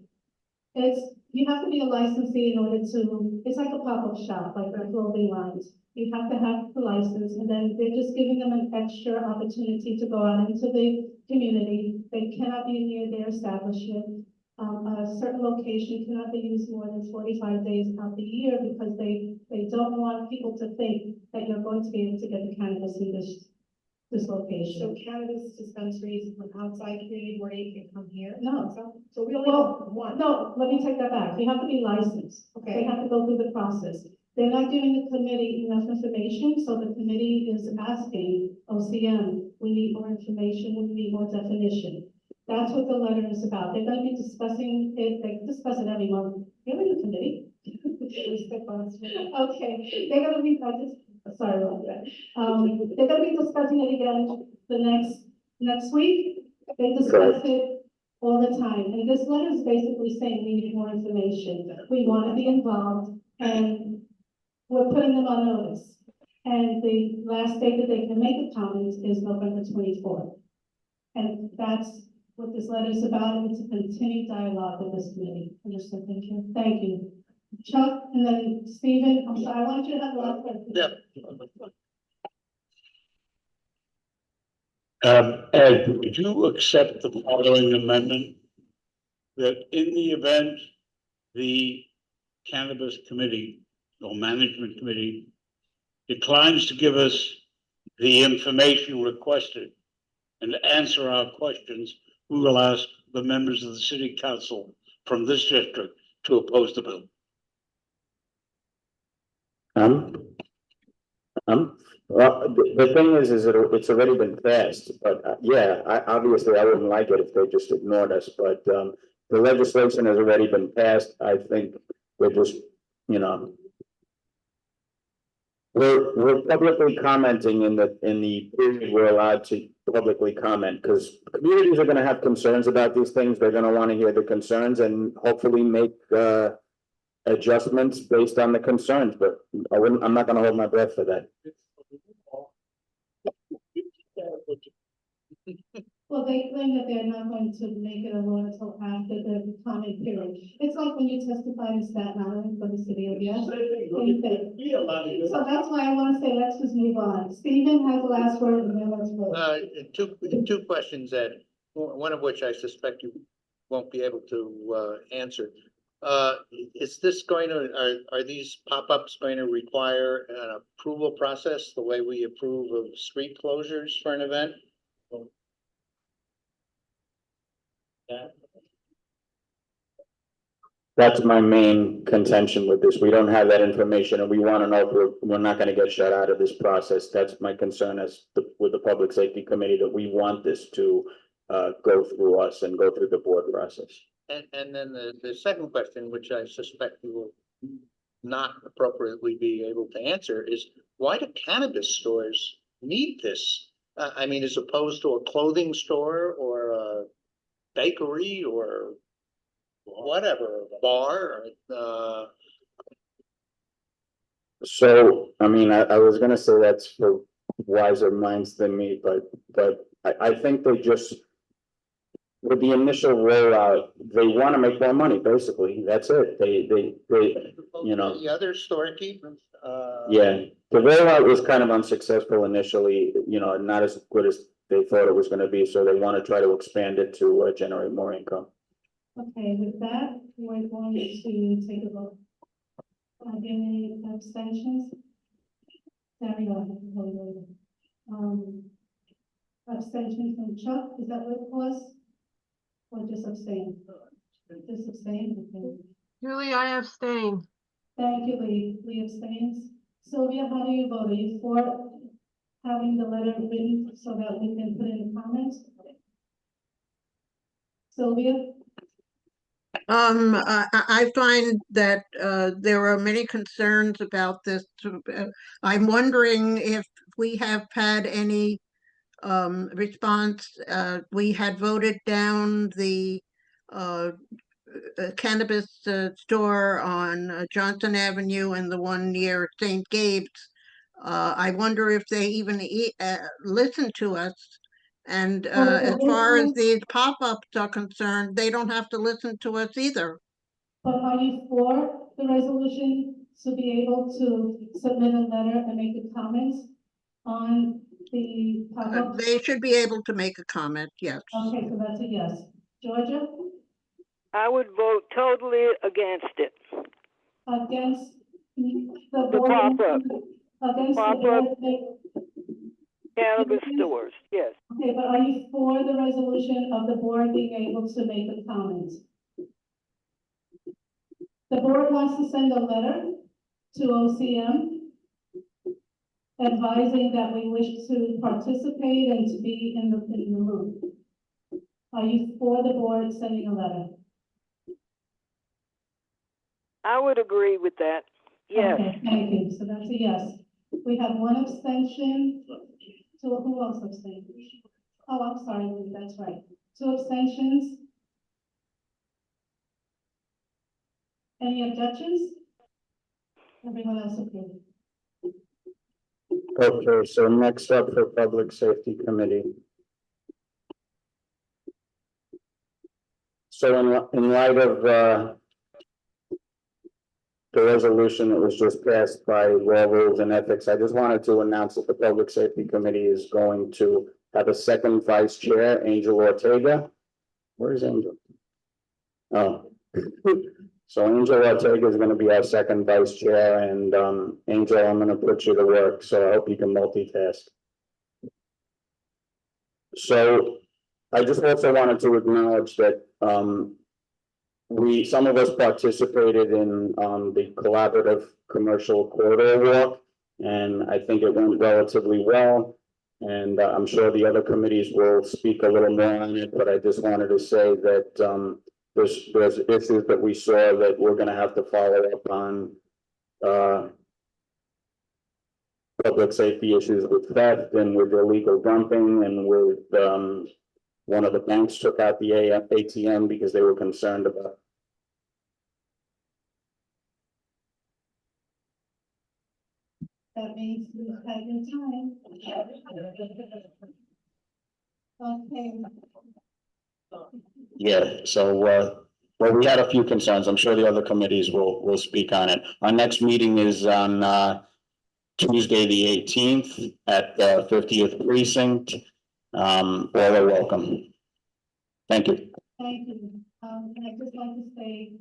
You have to be a licensee in order to, it's like a pop-up shop, like our clothing lines. You have to have the license, and then they're just giving them an extra opportunity to go out into the community. They cannot be near their establishment. A certain location cannot be used more than 45 days out the year because they don't want people to think that you're going to be able to get the cannabis in this location. So cannabis dispensaries from outside community where you can come here? No. So we only have one? No, let me take that back. You have to be licensed. They Okay. have to go through the process. They're not giving the committee enough information, so the committee is asking OCM, we need more information, we need more definition. That's what the letter is about. They're gonna be discussing it, they discuss it every month. You're in the committee. Okay, they're gonna be, sorry about that. They're gonna be discussing it again the next week. They discuss it all the time. And this letter is basically saying we need more information. We want to be involved, and we're putting them on notice. And the last date that they can make a comment is November 24th. And that's what this letter is about, and it's a continued dialogue with this committee. Understood, thank you. Thank you. Chuck, and then Stephen, I'm sorry, I want you to have the last word. Ed, would you accept the following amendment? That in the event the cannabis committee or management committee declines to give us the information requested and to answer our questions, we will ask the members of the city council from this district to oppose the bill. Well, the thing is it's already been passed, but yeah, obviously I wouldn't like it if they just ignored us, but the legislation has already been passed. I think we're just, you know, we're publicly commenting in the period we're allowed to publicly comment, because communities are going to have concerns about these things. They're going to want to hear the concerns and hopefully make adjustments based on the concerns, but I'm not going to hold my breath for that. Well, they claim that they're not going to make it a law until after the comment period. It's like when you testified in Staten Island for the city of yes. Same thing. So that's why I want to say, let's just move on. Stephen has the last word, and then let's vote. Two questions, Ed, one of which I suspect you won't be able to answer. Is this going to, are these pop-ups going to require an approval process the way we approve of street closures for an event? That's my main contention with this. We don't have that information, and we want to know if we're not going to get shut out of this process. That's my concern with the Public Safety Committee, that we want this to go through us and go through the board process. And then the second question, which I suspect you will not appropriately be able to answer, is why do cannabis stores need this? I mean, as opposed to a clothing store or a bakery or whatever, a bar. So, I mean, I was going to say that's for wiser minds than me, but I think they just, with the initial rollout, they want to make more money, basically. That's it. They you know. The other storekeep. Yeah, the rollout was kind of unsuccessful initially, you know, not as good as they thought it was going to be. So they want to try to expand it to generate more income. Okay, with that, we're going to take a vote. Are there any abstentions? There we go. Abstention from Chuck, is that what it was? Or just abstain? Just abstain, okay. Julie, I abstain. Thank you, Lee. Lee abstains. Sylvia, how do you vote? Are you for having the letter written so that we can put in comments? Sylvia? I find that, there are many concerns about this. I'm wondering if we have had any, response. We had voted down the, cannabis, store on Johnson Avenue and the one near St. Gabe's. I wonder if they even, listen to us. And as far as these pop-ups are concerned, they don't have to listen to us either. But are you for the resolution to be able to submit a letter and make a comment on the pop-up? They should be able to make a comment, yes. Okay, so that's a yes. Georgia? I would vote totally against it. Against the The board? pop-up. Against the Pop-up. board? Cannabis stores, yes. Okay, but are you for the resolution of the board being able to make a comment? The board wants to send a letter to OCM advising that we wish to participate and to be in the loop. Are you for the board sending a letter? I would agree with that. Yes. Okay, thank you. So that's a yes. We have one abstention. So who else abstained? Oh, I'm sorry, Lee, that's right. 2 abstentions. Any objections? Everyone else approved. Okay, so next up for Public Safety Committee. So in light of, the resolution that was just passed by Law, Rules and Ethics, I just wanted to announce that the Public Safety Committee is going to have a second vice chair, Angel Ortega. Where is Angel? Oh. So Angel Ortega is going to be our second vice chair, and Angel, I'm going to put you to work, so I hope you can multitask. So I just also wanted to acknowledge that some of us participated in the collaborative commercial corridor walk, and I think it went relatively well. And I'm sure the other committees will speak a little more on it, but I just wanted to say that there's issues that we saw that we're going to have to follow up on. Public safety issues with theft and with illegal dumping, and with one of the banks took out the ATM because they were concerned about. That means we've had your time. Okay. Yeah, so well, we had a few concerns. I'm sure the other committees will speak on it. Our next meeting is on Tuesday, the 18th at the 50th precinct. All are welcome. Thank you. Thank you. And I'd just like to say,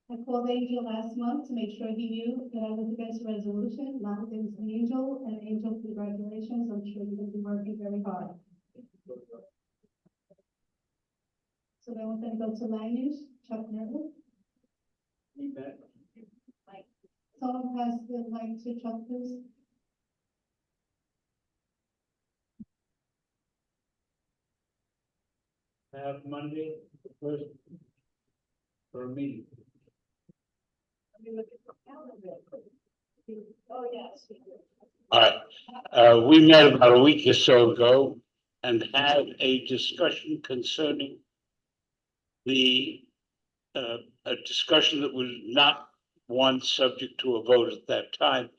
I called Angel last month to make sure he knew that I was against the resolution. Now it's Angel, and Angel, congratulations. I'm sure you're going to be working very hard. So then we're going to go to land use. Chuck Nerville. Someone pass the mic to Chuck, please. Have Monday, the first, for a meeting. Oh, yes. All right, we met about a week or so ago and had a discussion concerning a discussion that was not one subject to a vote at that time,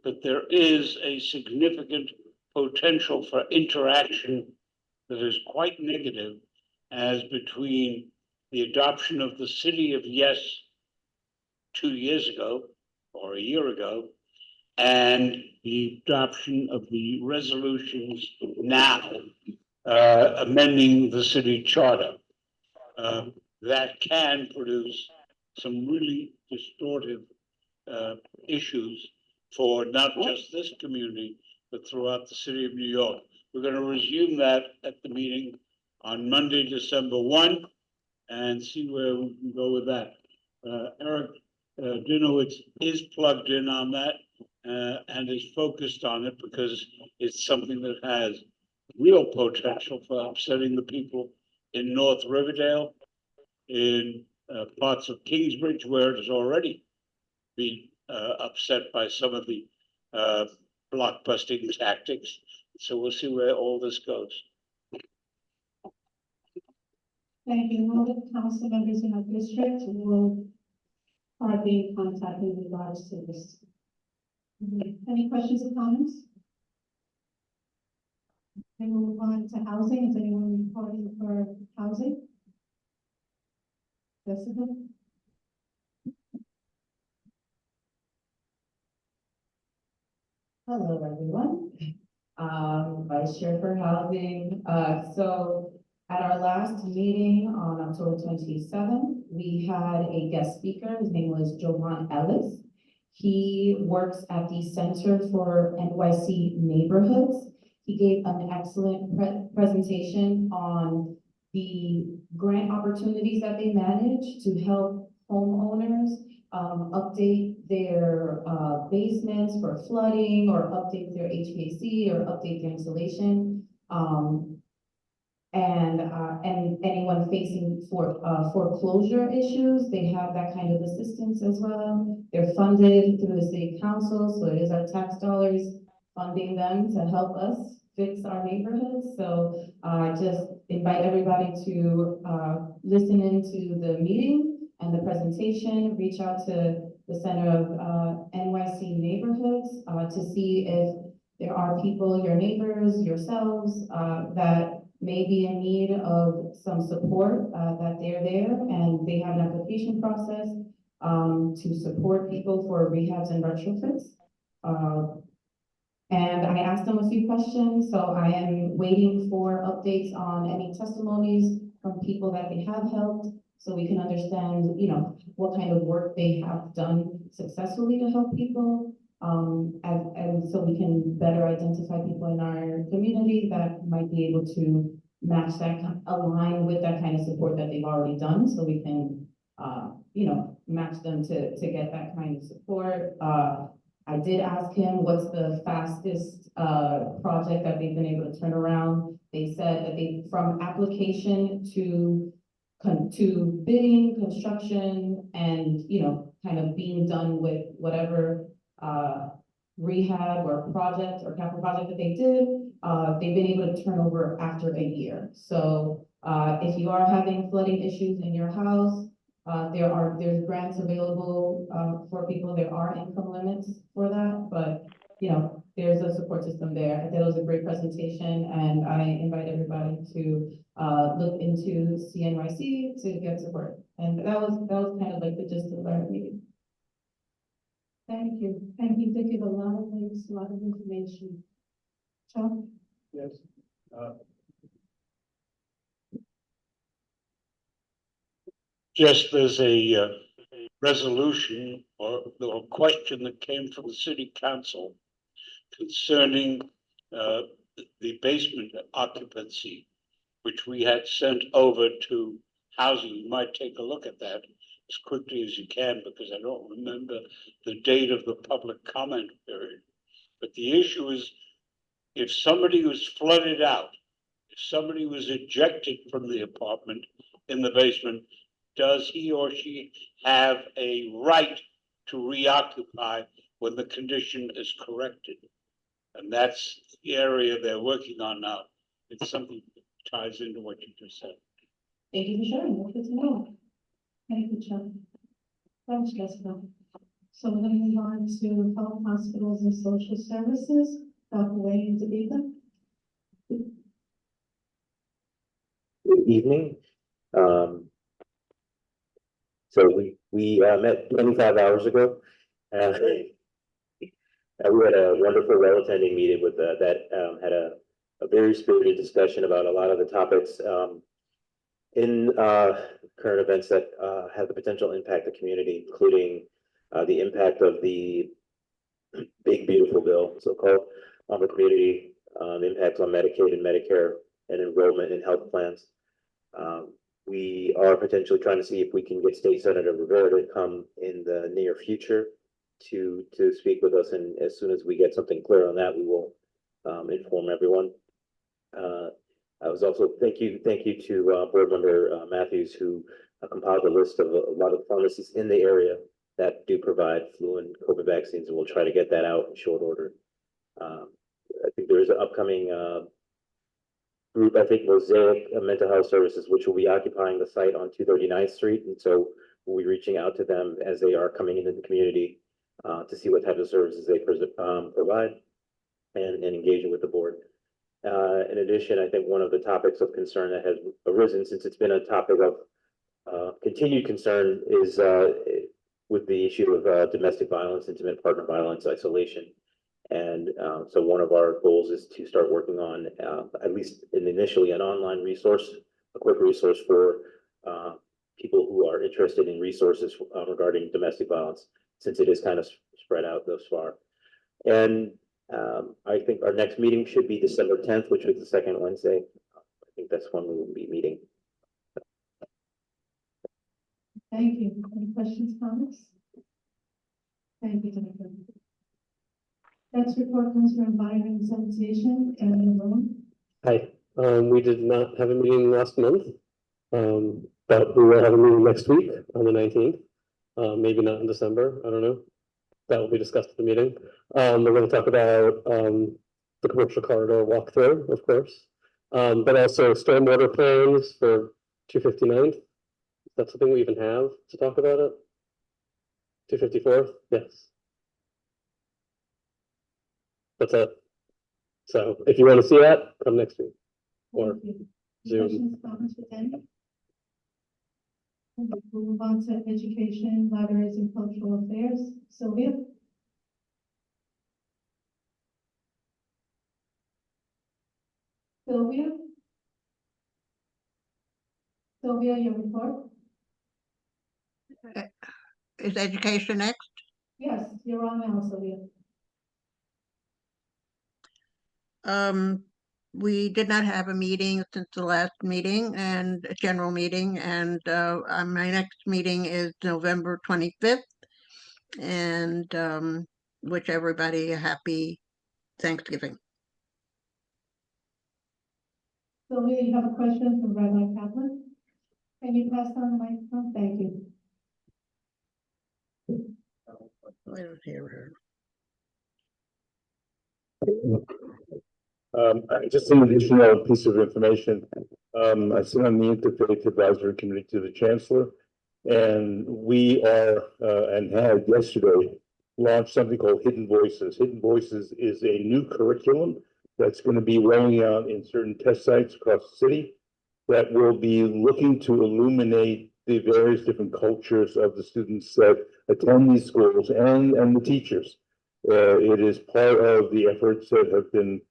but there is a significant potential for interaction that is quite negative as between the adoption of the City of Yes 2 years ago or a year ago and the adoption of the resolutions now amending the city charter. That can produce some really distortive issues for not just this community, but throughout the city of New York. We're gonna resume that at the meeting on Monday, December 1, and see where we can go with that. Eric Dinowitz is plugged in on that and is focused on it because it's something that has real potential for upsetting the people in North Riverdale, in parts of Kingsbridge where it has already been upset by some of the blockbusting tactics. So we'll see where all this goes. Thank you. All the council members in our district will be in contact in regards to this. Any questions or comments? And we'll move on to housing. Is anyone reporting for housing? Jessica? Hello, everyone. Vice Chair for Housing. So at our last meeting on October 27th, we had a guest speaker. His name was Johan Ellis. He works at the Center for NYC Neighborhoods. He gave an excellent presentation on the grant opportunities that they manage to help homeowners update their basements for flooding, or update their HVAC, or update their insulation. And anyone facing foreclosure issues, they have that kind of assistance as well. They're funded through the city council, so it is our tax dollars funding them to help us fix our neighborhoods. So I just invite everybody to listen into the meeting and the presentation, reach out to the Center of NYC Neighborhoods to see if there are people, your neighbors, yourselves, that may be in need of some support, that they're there, and they have an application process to support people for rehabs and retrofits. And I asked them a few questions, so I am waiting for updates on any testimonies from people that they have helped, so we can understand, you know, what kind of work they have done successfully to help people. And so we can better identify people in our community that might be able to match that, align with that kind of support that they've already done, so we can, you know, match them to get that kind of support. I did ask him what's the fastest project that they've been able to turn around. They said that they, from application to bidding, construction, and, you know, kind of being done with whatever rehab or project or capital project that they did, they've been able to turn over after a year. So if you are having flooding issues in your house, there's grants available for people. There are income limits for that, but you know, there's a support system there. I thought it was a great presentation, and I invite everybody to look into CNYC to get support. And that was kind of like the gist of our meeting. Thank you. Thank you. They give a lot of links, a lot of information. John? Yes. Just as a resolution or question that came from the city council concerning the basement occupancy, which we had sent over to housing. You might take a look at that as quickly as you can, because I don't remember the date of the public comment period. But the issue is, if somebody was flooded out, if somebody was ejected from the apartment in the basement, does he or she have a right to reoccupy when the condition is corrected? And that's the area they're working on now. It's something that ties into what you just said. Thank you for sharing. That's good to know. Thank you, Chuck. Thanks, Jessica. So we're going to move on to health, hospitals, and social services. Dr. Wayne DeBeeva. Good evening. So we met 25 hours ago. We had a wonderful well-attended meeting with that had a very spirited discussion about a lot of the topics in current events that have the potential impact the community, including the impact of the Big Beautiful Bill, so-called, on the community, the impacts on Medicaid and Medicare and enrollment in health plans. We are potentially trying to see if we can get State Senator Rivera to come in the near future to speak with us, and as soon as we get something clear on that, we will inform everyone. I was also thank you to Board Member Matthews, who compiled a list of a lot of pharmacies in the area that do provide flu and COVID vaccines, and we'll try to get that out in short order. I think there is an upcoming group, I think Mosaic Mental Health Services, which will be occupying the site on 239th Street, and so we'll be reaching out to them as they are coming into the community to see what type of services they provide and engaging with the board. In addition, I think one of the topics of concern that has arisen, since it's been a topic of continued concern, is with the issue of domestic violence, intimate partner violence, isolation. And so one of our goals is to start working on, at least initially, an online resource, a quick resource for people who are interested in resources regarding domestic violence, since it is kind of spread out thus far. And I think our next meeting should be December 10th, which was the second Wednesday. I think that's when we will be meeting. Thank you. Any questions, comments? Thank you, Jennifer. Next report comes from Environment Sanitation and Room. Hi, we did not have a meeting last month, but we will have a meeting next week on the 19th. Maybe not in December, I don't know. That will be discussed at the meeting. We're going to talk about the commercial corridor walkthrough, of course, but also stormwater plans for 259th. Is that something we even have to talk about it? 254th? Yes. That's it. So if you want to see that, come next week or Zoom. Questions, comments for Danny? Okay, we'll move on to education, libraries, and cultural affairs. Sylvia? Sylvia? Sylvia, your report? Is education next? Yes, you're on now, Sylvia. We did not have a meeting since the last meeting and a general meeting, and my next meeting is November 25th. And wish everybody a happy Thanksgiving. Sylvia, you have a question from Rabbi Kaplan? Can you pass on the microphone? Thank you. I don't hear her. Just an additional piece of information. I sit on the Interfaith Advisory Committee to the Chancellor, and we are and had yesterday launched something called Hidden Voices. Hidden Voices is a new curriculum that's going to be rolling out in certain test sites across the city that will be looking to illuminate the various different cultures of the students that attend these schools and the teachers. It is part of the efforts that have been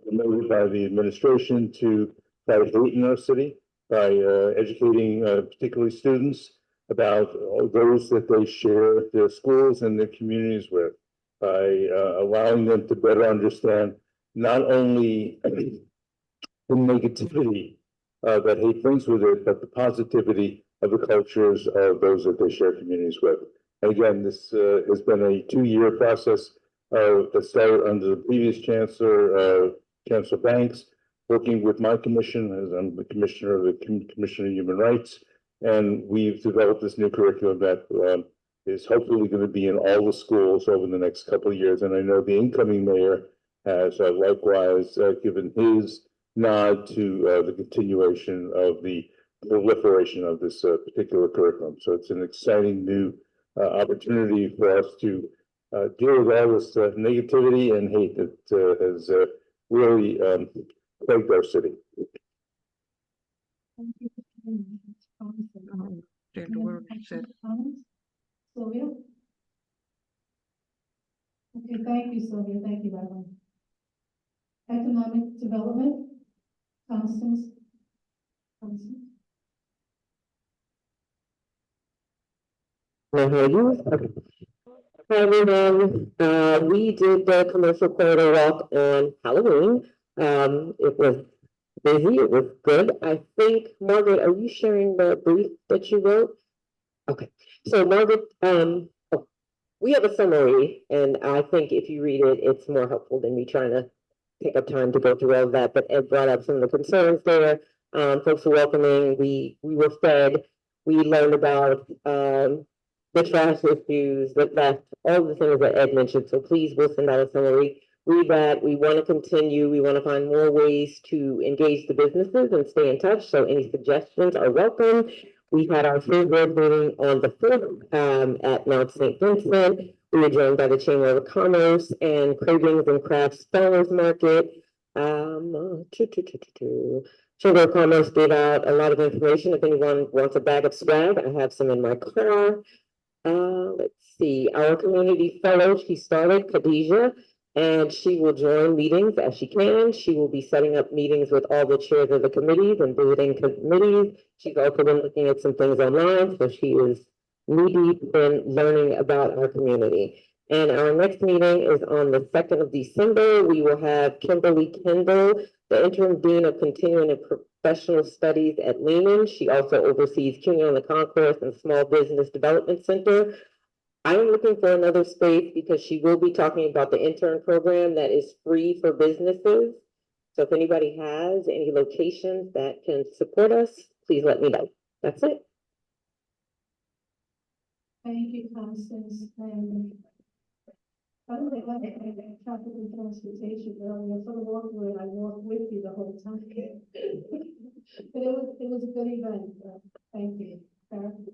promoted by the administration to fight hate in our city by educating particularly students about those that they share their schools and their communities with, by allowing them to better understand not only the negativity that hate brings with it, but the positivity of the cultures of those that they share communities with. And again, this has been a 2-year process that started under the previous Chancellor, Chancellor Banks, working with my commission, as I'm the Commissioner of the Commission on Human Rights. And we've developed this new curriculum that is hopefully going to be in all the schools over the next couple of years. And I know the incoming mayor has likewise given his nod to the continuation of the proliferation of this particular curriculum. So it's an exciting new opportunity for us to deal with all this negativity and hate that has really plagued our city. Thank you. Sylvia? Okay, thank you, Sylvia. Thank you, Rabbi. Economic development, Constance. Can I hear you? Okay. Hi, everyone. We did the commercial corridor walk on Halloween. It was busy, it was good. I think, Margaret, are you sharing the brief that you wrote? Okay, so Margaret, we have a summary, and I think if you read it, it's more helpful than me trying to take up time to go through all of that, but Ed brought up some of the concerns there. Folks were welcoming, we were fed, we learned about, the trash issues, that all the things that Ed mentioned, so please, we'll send out a summary. Read that, we want to continue, we want to find more ways to engage the businesses and stay in touch, so any suggestions are welcome. We had our third board meeting on the 4th, at Mount St. Vincent. We were joined by the Chamber of Commerce and Cravings and Crafts Farmers Market. Chamber of Commerce gave out a lot of information. If anyone wants a bag of swag, I have some in my car. Let's see, our community fellow, she started, Khadijah, and she will join meetings as she can. She will be setting up meetings with all the chairs of the committees and visiting committees. She's also been looking at some things online, so she is knee-deep in learning about our community. And our next meeting is on the 2nd of December. We will have Kimberly Kendall, the interim dean of continuing and professional studies at Lehman. She also oversees CUNY on the Concourse and Small Business Development Center. I'm looking for another space because she will be talking about the intern program that is free for businesses. So if anybody has any locations that can support us, please let me know. That's it. Thank you, Constance. And by the way, like I traffic and transportation earlier, for the walkway, I walked with you the whole time. But it was a good event. Thank you. Karen?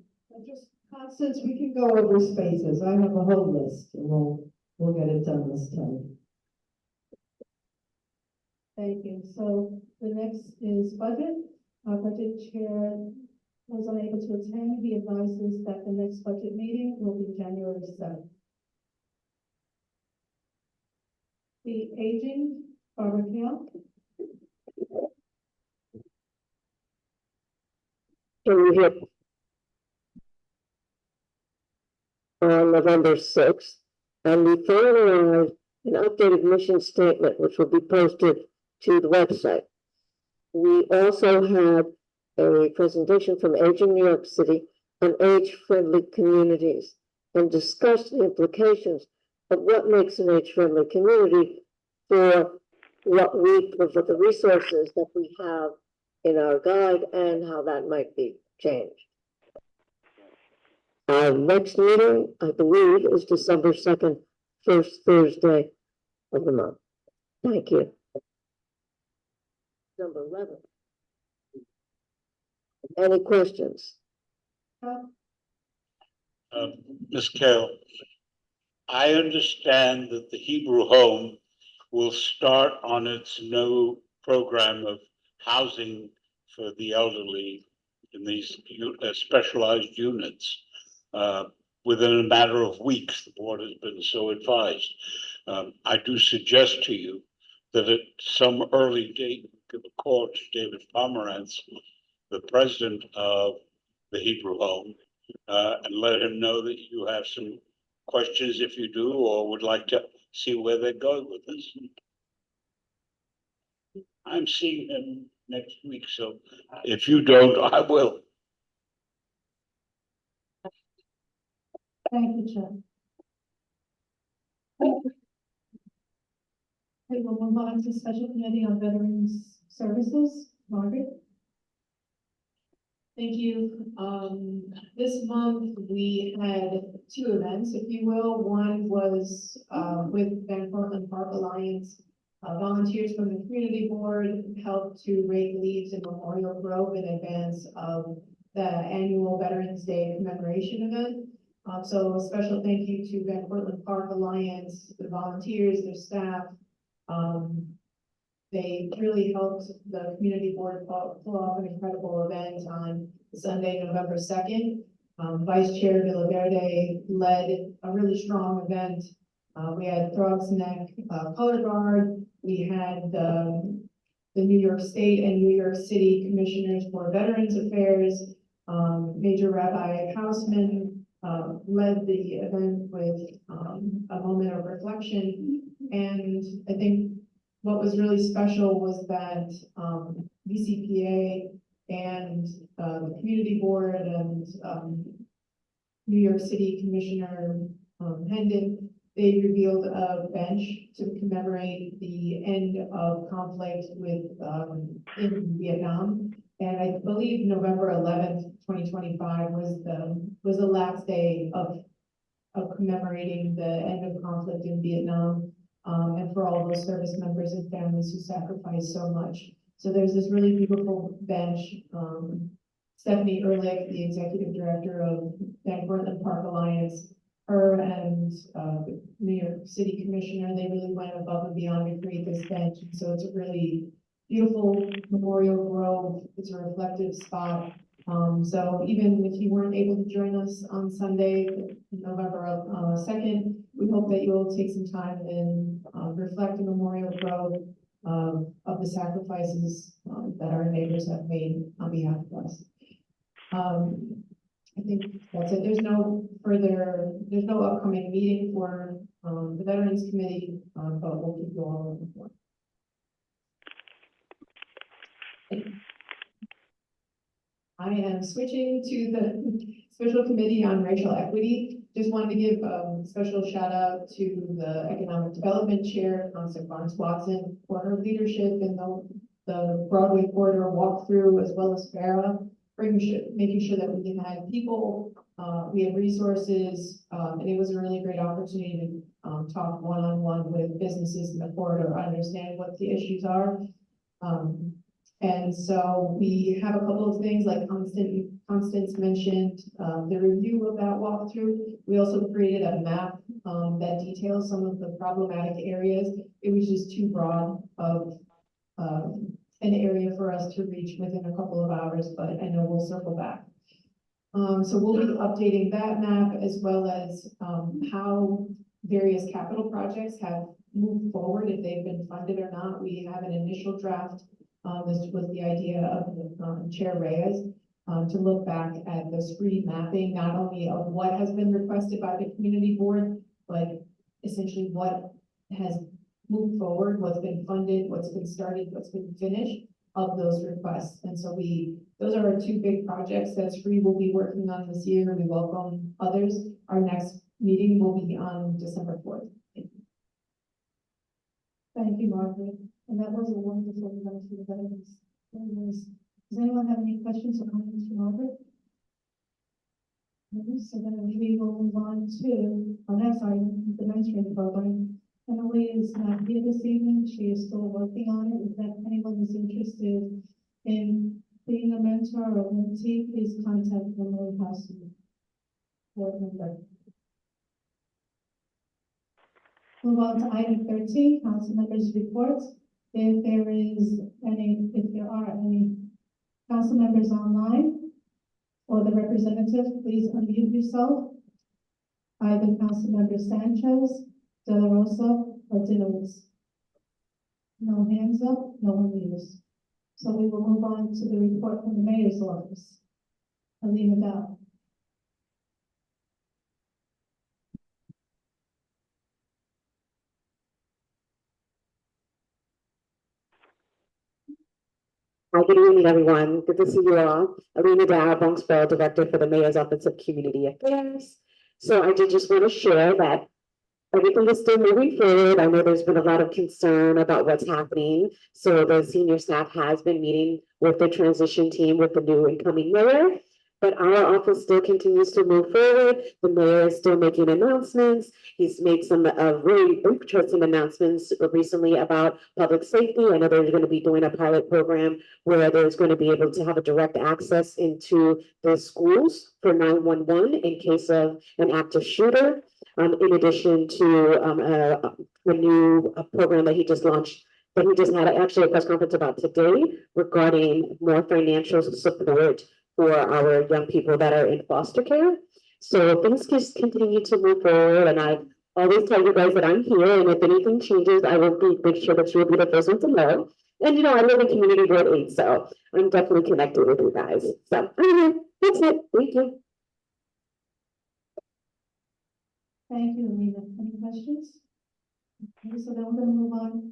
Just, Constance, we can go over spaces. I have a whole list, and we'll get it done this time. Thank you. So the next is budget. Our budget chair was unable to attend. He advises that the next budget meeting will be January 7th. The aging, Barbara Kale. Can you hear? On November 6th, and we finalized an updated mission statement, which will be posted to the website. We also had a presentation from Aging New York City on age-friendly communities and discussed the implications of what makes an age-friendly community for for the resources that we have in our guide and how that might be changed. Our next meeting, I believe, is December 2nd, first Thursday of the month. Thank you. Number 11. Any questions? Ms. Carroll, I understand that the Hebrew Home will start on its new program of housing for the elderly in these specialized units. Within a matter of weeks, the board has been so advised. I do suggest to you that at some early date, give a call to David Pomerantz, the president of the Hebrew Home, and let him know that you have some questions if you do, or would like to see where they're going with this. I'm seeing him next week, so if you don't, I will. Thank you, Chair. We will move on to Special Committee on Veterans Services. Margaret? Thank you. This month we had two events, if you will. One was with Van Cortlandt Park Alliance. Volunteers from the community board helped to rake leaves in Memorial Grove in advance of the annual Veterans Day commemoration event. So a special thank you to Van Cortlandt Park Alliance, the volunteers, their staff. They really helped the community board pull off an incredible event on Sunday, November 2nd. Vice Chair Villaverde led a really strong event. We had Throgs Neck Color Guard. We had the New York State and New York City Commissioners for Veterans Affairs, Major Rabbi Hausman, led the event with, a moment of reflection. And I think what was really special was that, VCPA and, the community board and, New York City Commissioner, Hendon, they revealed a bench to commemorate the end of conflict with, in Vietnam. And I believe November 11th, 2025 was the last day of commemorating the end of conflict in Vietnam, and for all those service members and families who sacrificed so much. So there's this really beautiful bench. Stephanie Ehrlich, the executive director of Van Cortlandt Park Alliance, her and the New York City Commissioner, they really went above and beyond to create this bench. So it's a really beautiful memorial grove. It's a reflective spot. So even if you weren't able to join us on Sunday, November 2nd, we hope that you'll take some time and reflect in Memorial Grove of the sacrifices that our neighbors have made on behalf of us. I think that's it. There's no upcoming meeting for the Veterans Committee, but we'll keep you all informed. I am switching to the Special Committee on Racial Equity. Just wanted to give a special shout out to the Economic Development Chair, Constance Barnes Watson, for her leadership in the Broadway corridor walkthrough, as well as Farah, making sure that we had people, we had resources, and it was a really great opportunity to talk one-on-one with businesses in the corridor, understand what the issues are. And so we have a couple of things like Constance mentioned, the review of that walkthrough. We also created a map that details some of the problematic areas. It was just too broad of an area for us to reach within a couple of hours, but I know we'll circle back. So we'll be updating that map as well as how various capital projects have moved forward, if they've been funded or not. We have an initial draft. This was the idea of Chair Reyes, to look back at the screen mapping, not only of what has been requested by the community board, but essentially what has moved forward, what's been funded, what's been started, what's been finished of those requests. And so those are our two big projects that SRI will be working on this year. We welcome others. Our next meeting will be on December 4th. Thank you, Margaret. And that was a wonderful event for the veterans. Does anyone have any questions or comments for Margaret? No? So then we will move on to our next item, the mentoring program. Emily is not here this evening. She is still working on it. If that anyone is interested in being a mentor or a mentee, please contact Emily Housen, board member. Move on to item 13, council members' reports. If there are any council members online or the representative, please unmute yourself. Either council member Sanchez, De La Rosa, or Dinowitz. No hands up, no one leaves. So we will move on to the report from the mayor's office. Alina Dow. Hi, good evening, everyone. Good to see you all. Alina Dow, Bronxborough Director for the Mayor's Office of Community Affairs. So I did just want to share that everything is still moving forward. I know there's been a lot of concern about what's happening. So the senior staff has been meeting with the transition team with the new incoming mayor. But our office still continues to move forward. The mayor is still making announcements. He's made some really interesting announcements recently about public safety. I know they're going to be doing a pilot program where there's going to be able to have a direct access into the schools for 911 in case of an active shooter. In addition to a new program that he just launched, that he just had actually a press conference about today regarding more financial support for our young people that are in foster care. So things just continue to move forward, and I always tell you guys that I'm here, and if anything changes, I will make sure that you'll be the first one to know. And I live in Community Board 8, so I'm definitely connected with you guys. So that's it. Thank you. Thank you, Alina. Any questions? Okay, so then we're gonna move on.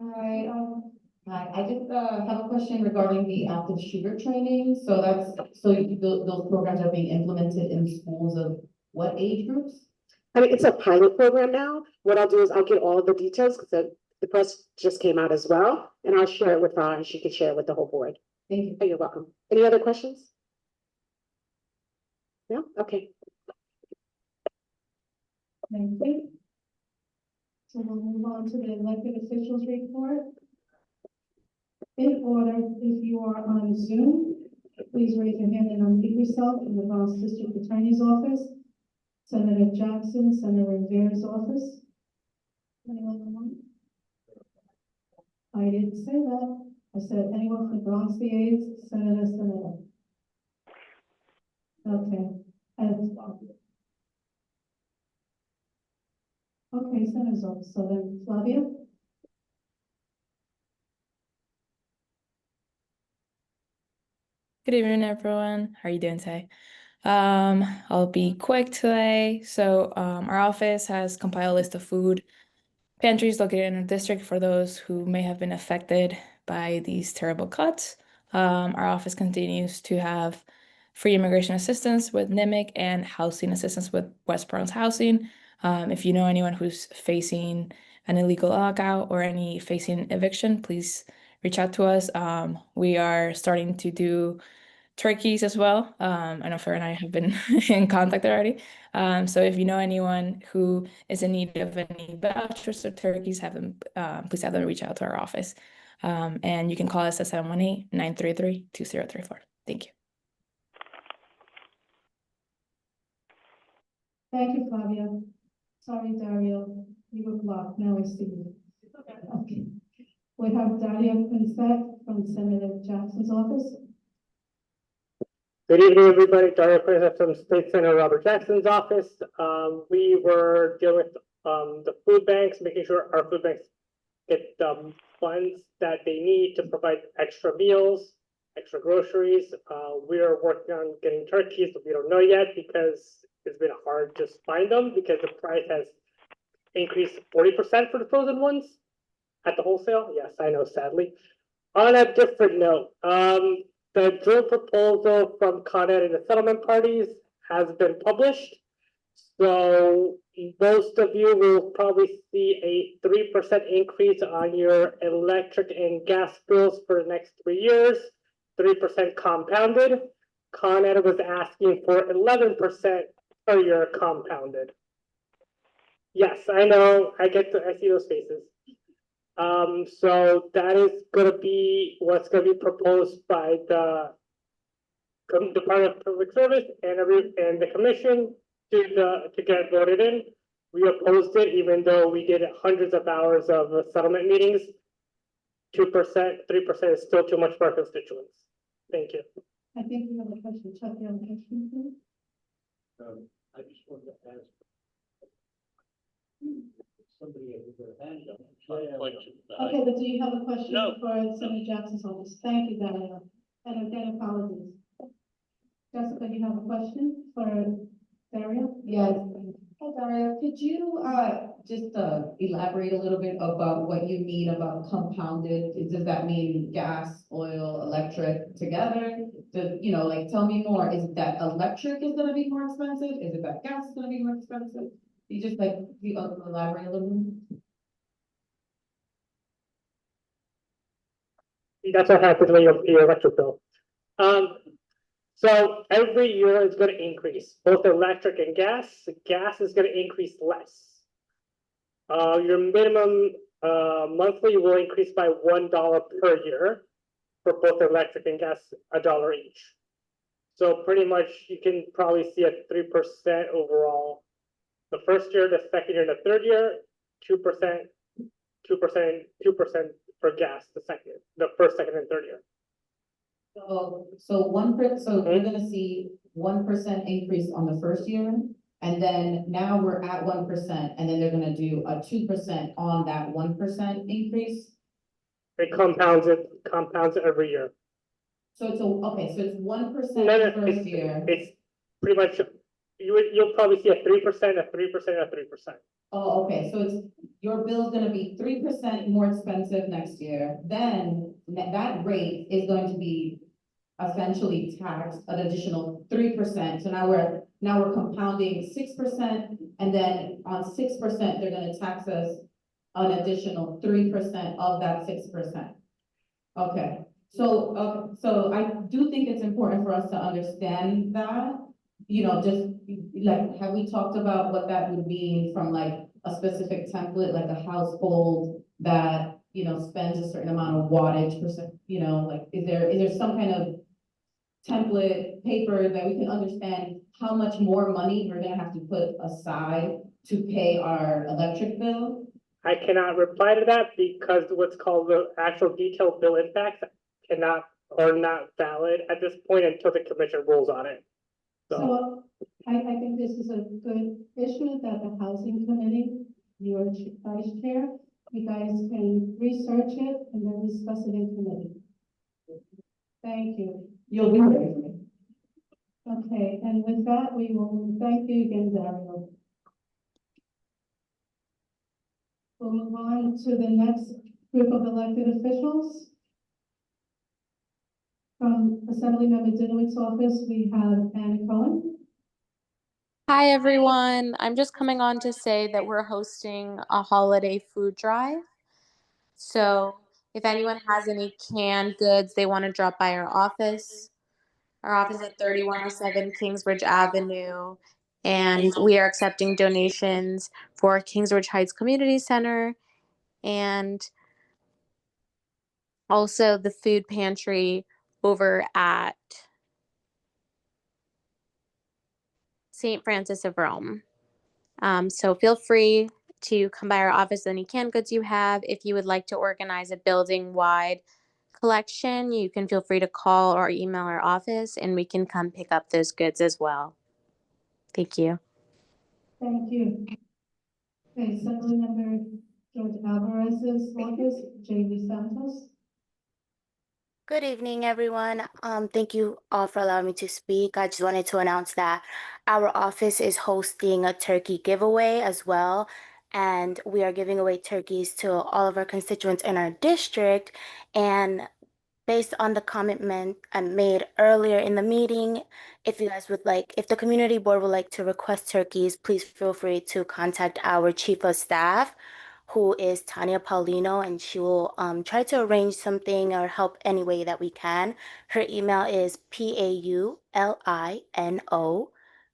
Hi, I just have a question regarding the active shooter training. So those programs are being implemented in schools of what age groups? I mean, it's a pilot program now. What I'll do is I'll get all the details because the press just came out as well, and I'll share it with her and she can share it with the whole board. Thank you. Oh, you're welcome. Any other questions? No? Okay. Thank you. So we'll move on to the elected officials report. In order, if you are on Zoom, please raise your hand and unmute yourself in the Bronx District Attorney's Office, Senator Jackson, Senator Ravere's office. Anyone online? I didn't say that. I said anyone from Bronx VAs, Senator. Okay. Okay, Senator's office. So then Flavia? Good evening, everyone. How are you doing today? I'll be quick today. So, our office has compiled a list of food pantries located in our district for those who may have been affected by these terrible cuts. Our office continues to have free immigration assistance with NIMIC and housing assistance with West Bronx Housing. If you know anyone who's facing an illegal lockout or any facing eviction, please reach out to us. We are starting to do turkeys as well. I know Fer and I have been in contact already. So if you know anyone who is in need of any vouchers or turkeys, please have them reach out to our office. And you can call us at 718-933-2034. Thank you. Thank you, Flavia. Sorry, Dario, you were blocked. Now I see you. Okay. We have Dario Quinset from Senator Jackson's office. Good evening, everybody. Dario Quinset from State Senator Robert Jackson's office. We were dealing with the food banks, making sure our food banks get funds that they need to provide extra meals, extra groceries. We are working on getting turkeys, but we don't know yet because it's been hard to just find them because the price has increased 40% for the frozen ones at the wholesale. Yes, I know, sadly. On a different note, the drill proposal from Con Ed and the settlement parties has been published. So most of you will probably see a 3% increase on your electric and gas bills for the next 3 years, 3% compounded. Con Ed was asking for 11% per year compounded. Yes, I know, I see those faces. So that is gonna be what's gonna be proposed by the Department of Public Service and the commission to get voted in. We opposed it even though we did hundreds of hours of settlement meetings. 2%, 3% is still too much for our constituents. Thank you. I think we have a question. Chuck, you have a question, please? I just wanted to ask. Somebody has their hand up. Okay, but do you have a question No. for Senator Jackson's office? Thank you, Dario. And again, apologies. Jessica, you have a question for Dario? Yes. Hi, Dario. Could you just elaborate a little bit about what you mean about compounded? Does that mean gas, oil, electric together? Like tell me more. Is it that electric is gonna be more expensive? Is it that gas is gonna be more expensive? You just elaborate a little bit? That's what happens when your electric bill. So every year is going to increase, both electric and gas. Gas is going to increase less. Your minimum monthly will increase by $1 per year for both electric and gas, $1 each. So pretty much you can probably see a 3% overall. The first year, the second year, the third year, 2%, 2% for gas, the first, second, and third year. So you're gonna see 1% increase on the first year, and then now we're at 1%, and then they're gonna do a 2% on that 1% increase? It compounds it every year. So it's 1% No, the first year. pretty much, you'll probably see a 3%, a 3%, a 3%. Oh, okay, so it's, your bill's gonna be 3% more expensive next year, then that rate is going to be essentially taxed an additional 3%, so now we're compounding 6%, and then on 6%, they're gonna tax us an additional 3% of that 6%. Okay, so I do think it's important for us to understand that, you know, just like, have we talked about what that would mean from like a specific template, like a household that, you know, spends a certain amount of wattage percent, you know, like, is there some kind of template paper that we can understand how much more money we're gonna have to put aside to pay our electric bill? I cannot reply to that because what's called the actual detailed bill impacts cannot, or not valid at this point until the commission rules on it. So I think this is a good issue that the housing committee, your vice chair, you guys can research it and then discuss it in committee. Thank you. You'll be ready for me. Okay, and with that, we will thank you again, Dario. We'll move on to the next group of elected officials. From Assemblymember Dinowitz's office, we have Anna Cohen. Hi, everyone. I'm just coming on to say that we're hosting a holiday food drive. So if anyone has any canned goods they want to drop by our office at 3107 Kingsbridge Avenue, and we are accepting donations for Kingsbridge Heights Community Center and also the food pantry over at St. Francis of Rome. So feel free to come by our office with any canned goods you have. If you would like to organize a building-wide collection, you can feel free to call or email our office and we can come pick up those goods as well. Thank you. Thank you. Okay, Assemblymember George Alvarez's office, Jamie Santos. Good evening, everyone. Thank you all for allowing me to speak. I just wanted to announce that our office is hosting a turkey giveaway as well, and we are giving away turkeys to all of our constituents in our district. And based on the comment I made earlier in the meeting, if you guys would like, if the community board would like to request turkeys, please feel free to contact our chief of staff, who is Tanya Paulino, and she will try to arrange something or help any way that we can. Her email is PAULINO,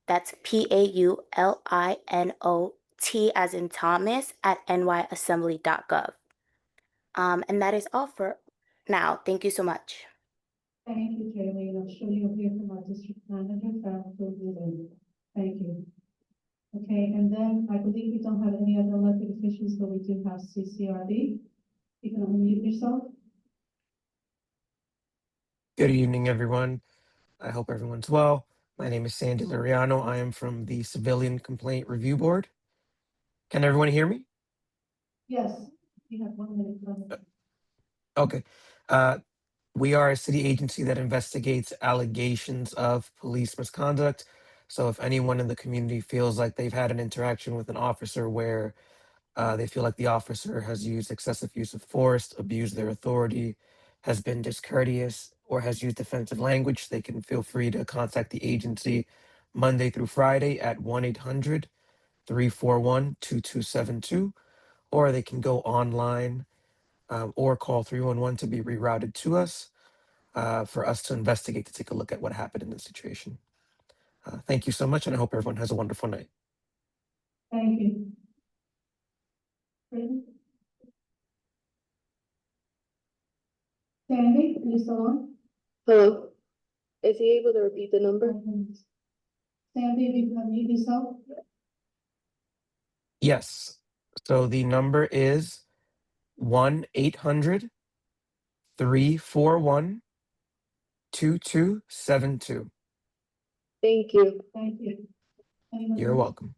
that's PAULINOT as in Thomas, at nyassembly.gov. And that is all for now. Thank you so much. Thank you, Jamie. And I'm sure you'll hear from our district manager, Farrell Goodwin. Thank you. Okay, and then I believe we don't have any other elected officials, but we do have CCRB. You can unmute yourself. Good evening, everyone. I hope everyone's well. My name is Sandy Liriano. I am from the Civilian Complaint Review Board. Can everyone hear me? Yes, you have 1 minute. Okay. We are a city agency that investigates allegations of police misconduct. So if anyone in the community feels like they've had an interaction with an officer where they feel like the officer has used excessive use of force, abused their authority, has been discourteous, or has used offensive language, they can feel free to contact the agency Monday through Friday at 1-800-341-2272, or they can go online or call 311 to be rerouted to us for us to investigate, to take a look at what happened in this situation. Thank you so much, and I hope everyone has a wonderful night. Thank you. Brittany? Sandy, are you still on? Hello, is he able to repeat the number? Sandy, if you can unmute yourself. Yes, so the number is 1-800-341-2272. Thank you. Thank you. Anyone You're else? welcome.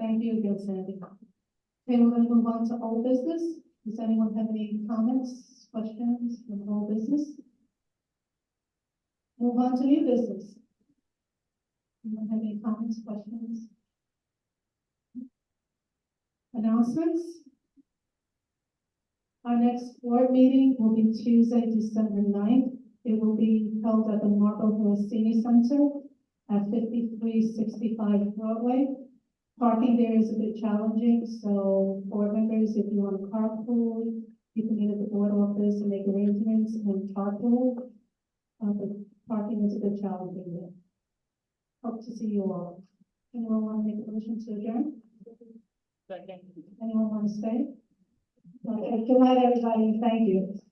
Thank you again, Sandy. Okay, we're gonna move on to old business. Does anyone have any comments, questions from old business? Move on to new business. Anyone have any comments, questions? Announcements? Our next board meeting will be Tuesday, December 9th. It will be held at the Marble Hill Senior Center at 5365 Broadway. Parking there is a bit challenging, so board members, if you want to carpool, you can meet at the board office and make arrangements and carpool. But parking is a bit challenging there. Hope to see you all. Anyone want to make a motion to adjourn? Anyone want to stay? Okay, good night, everybody. Thank you.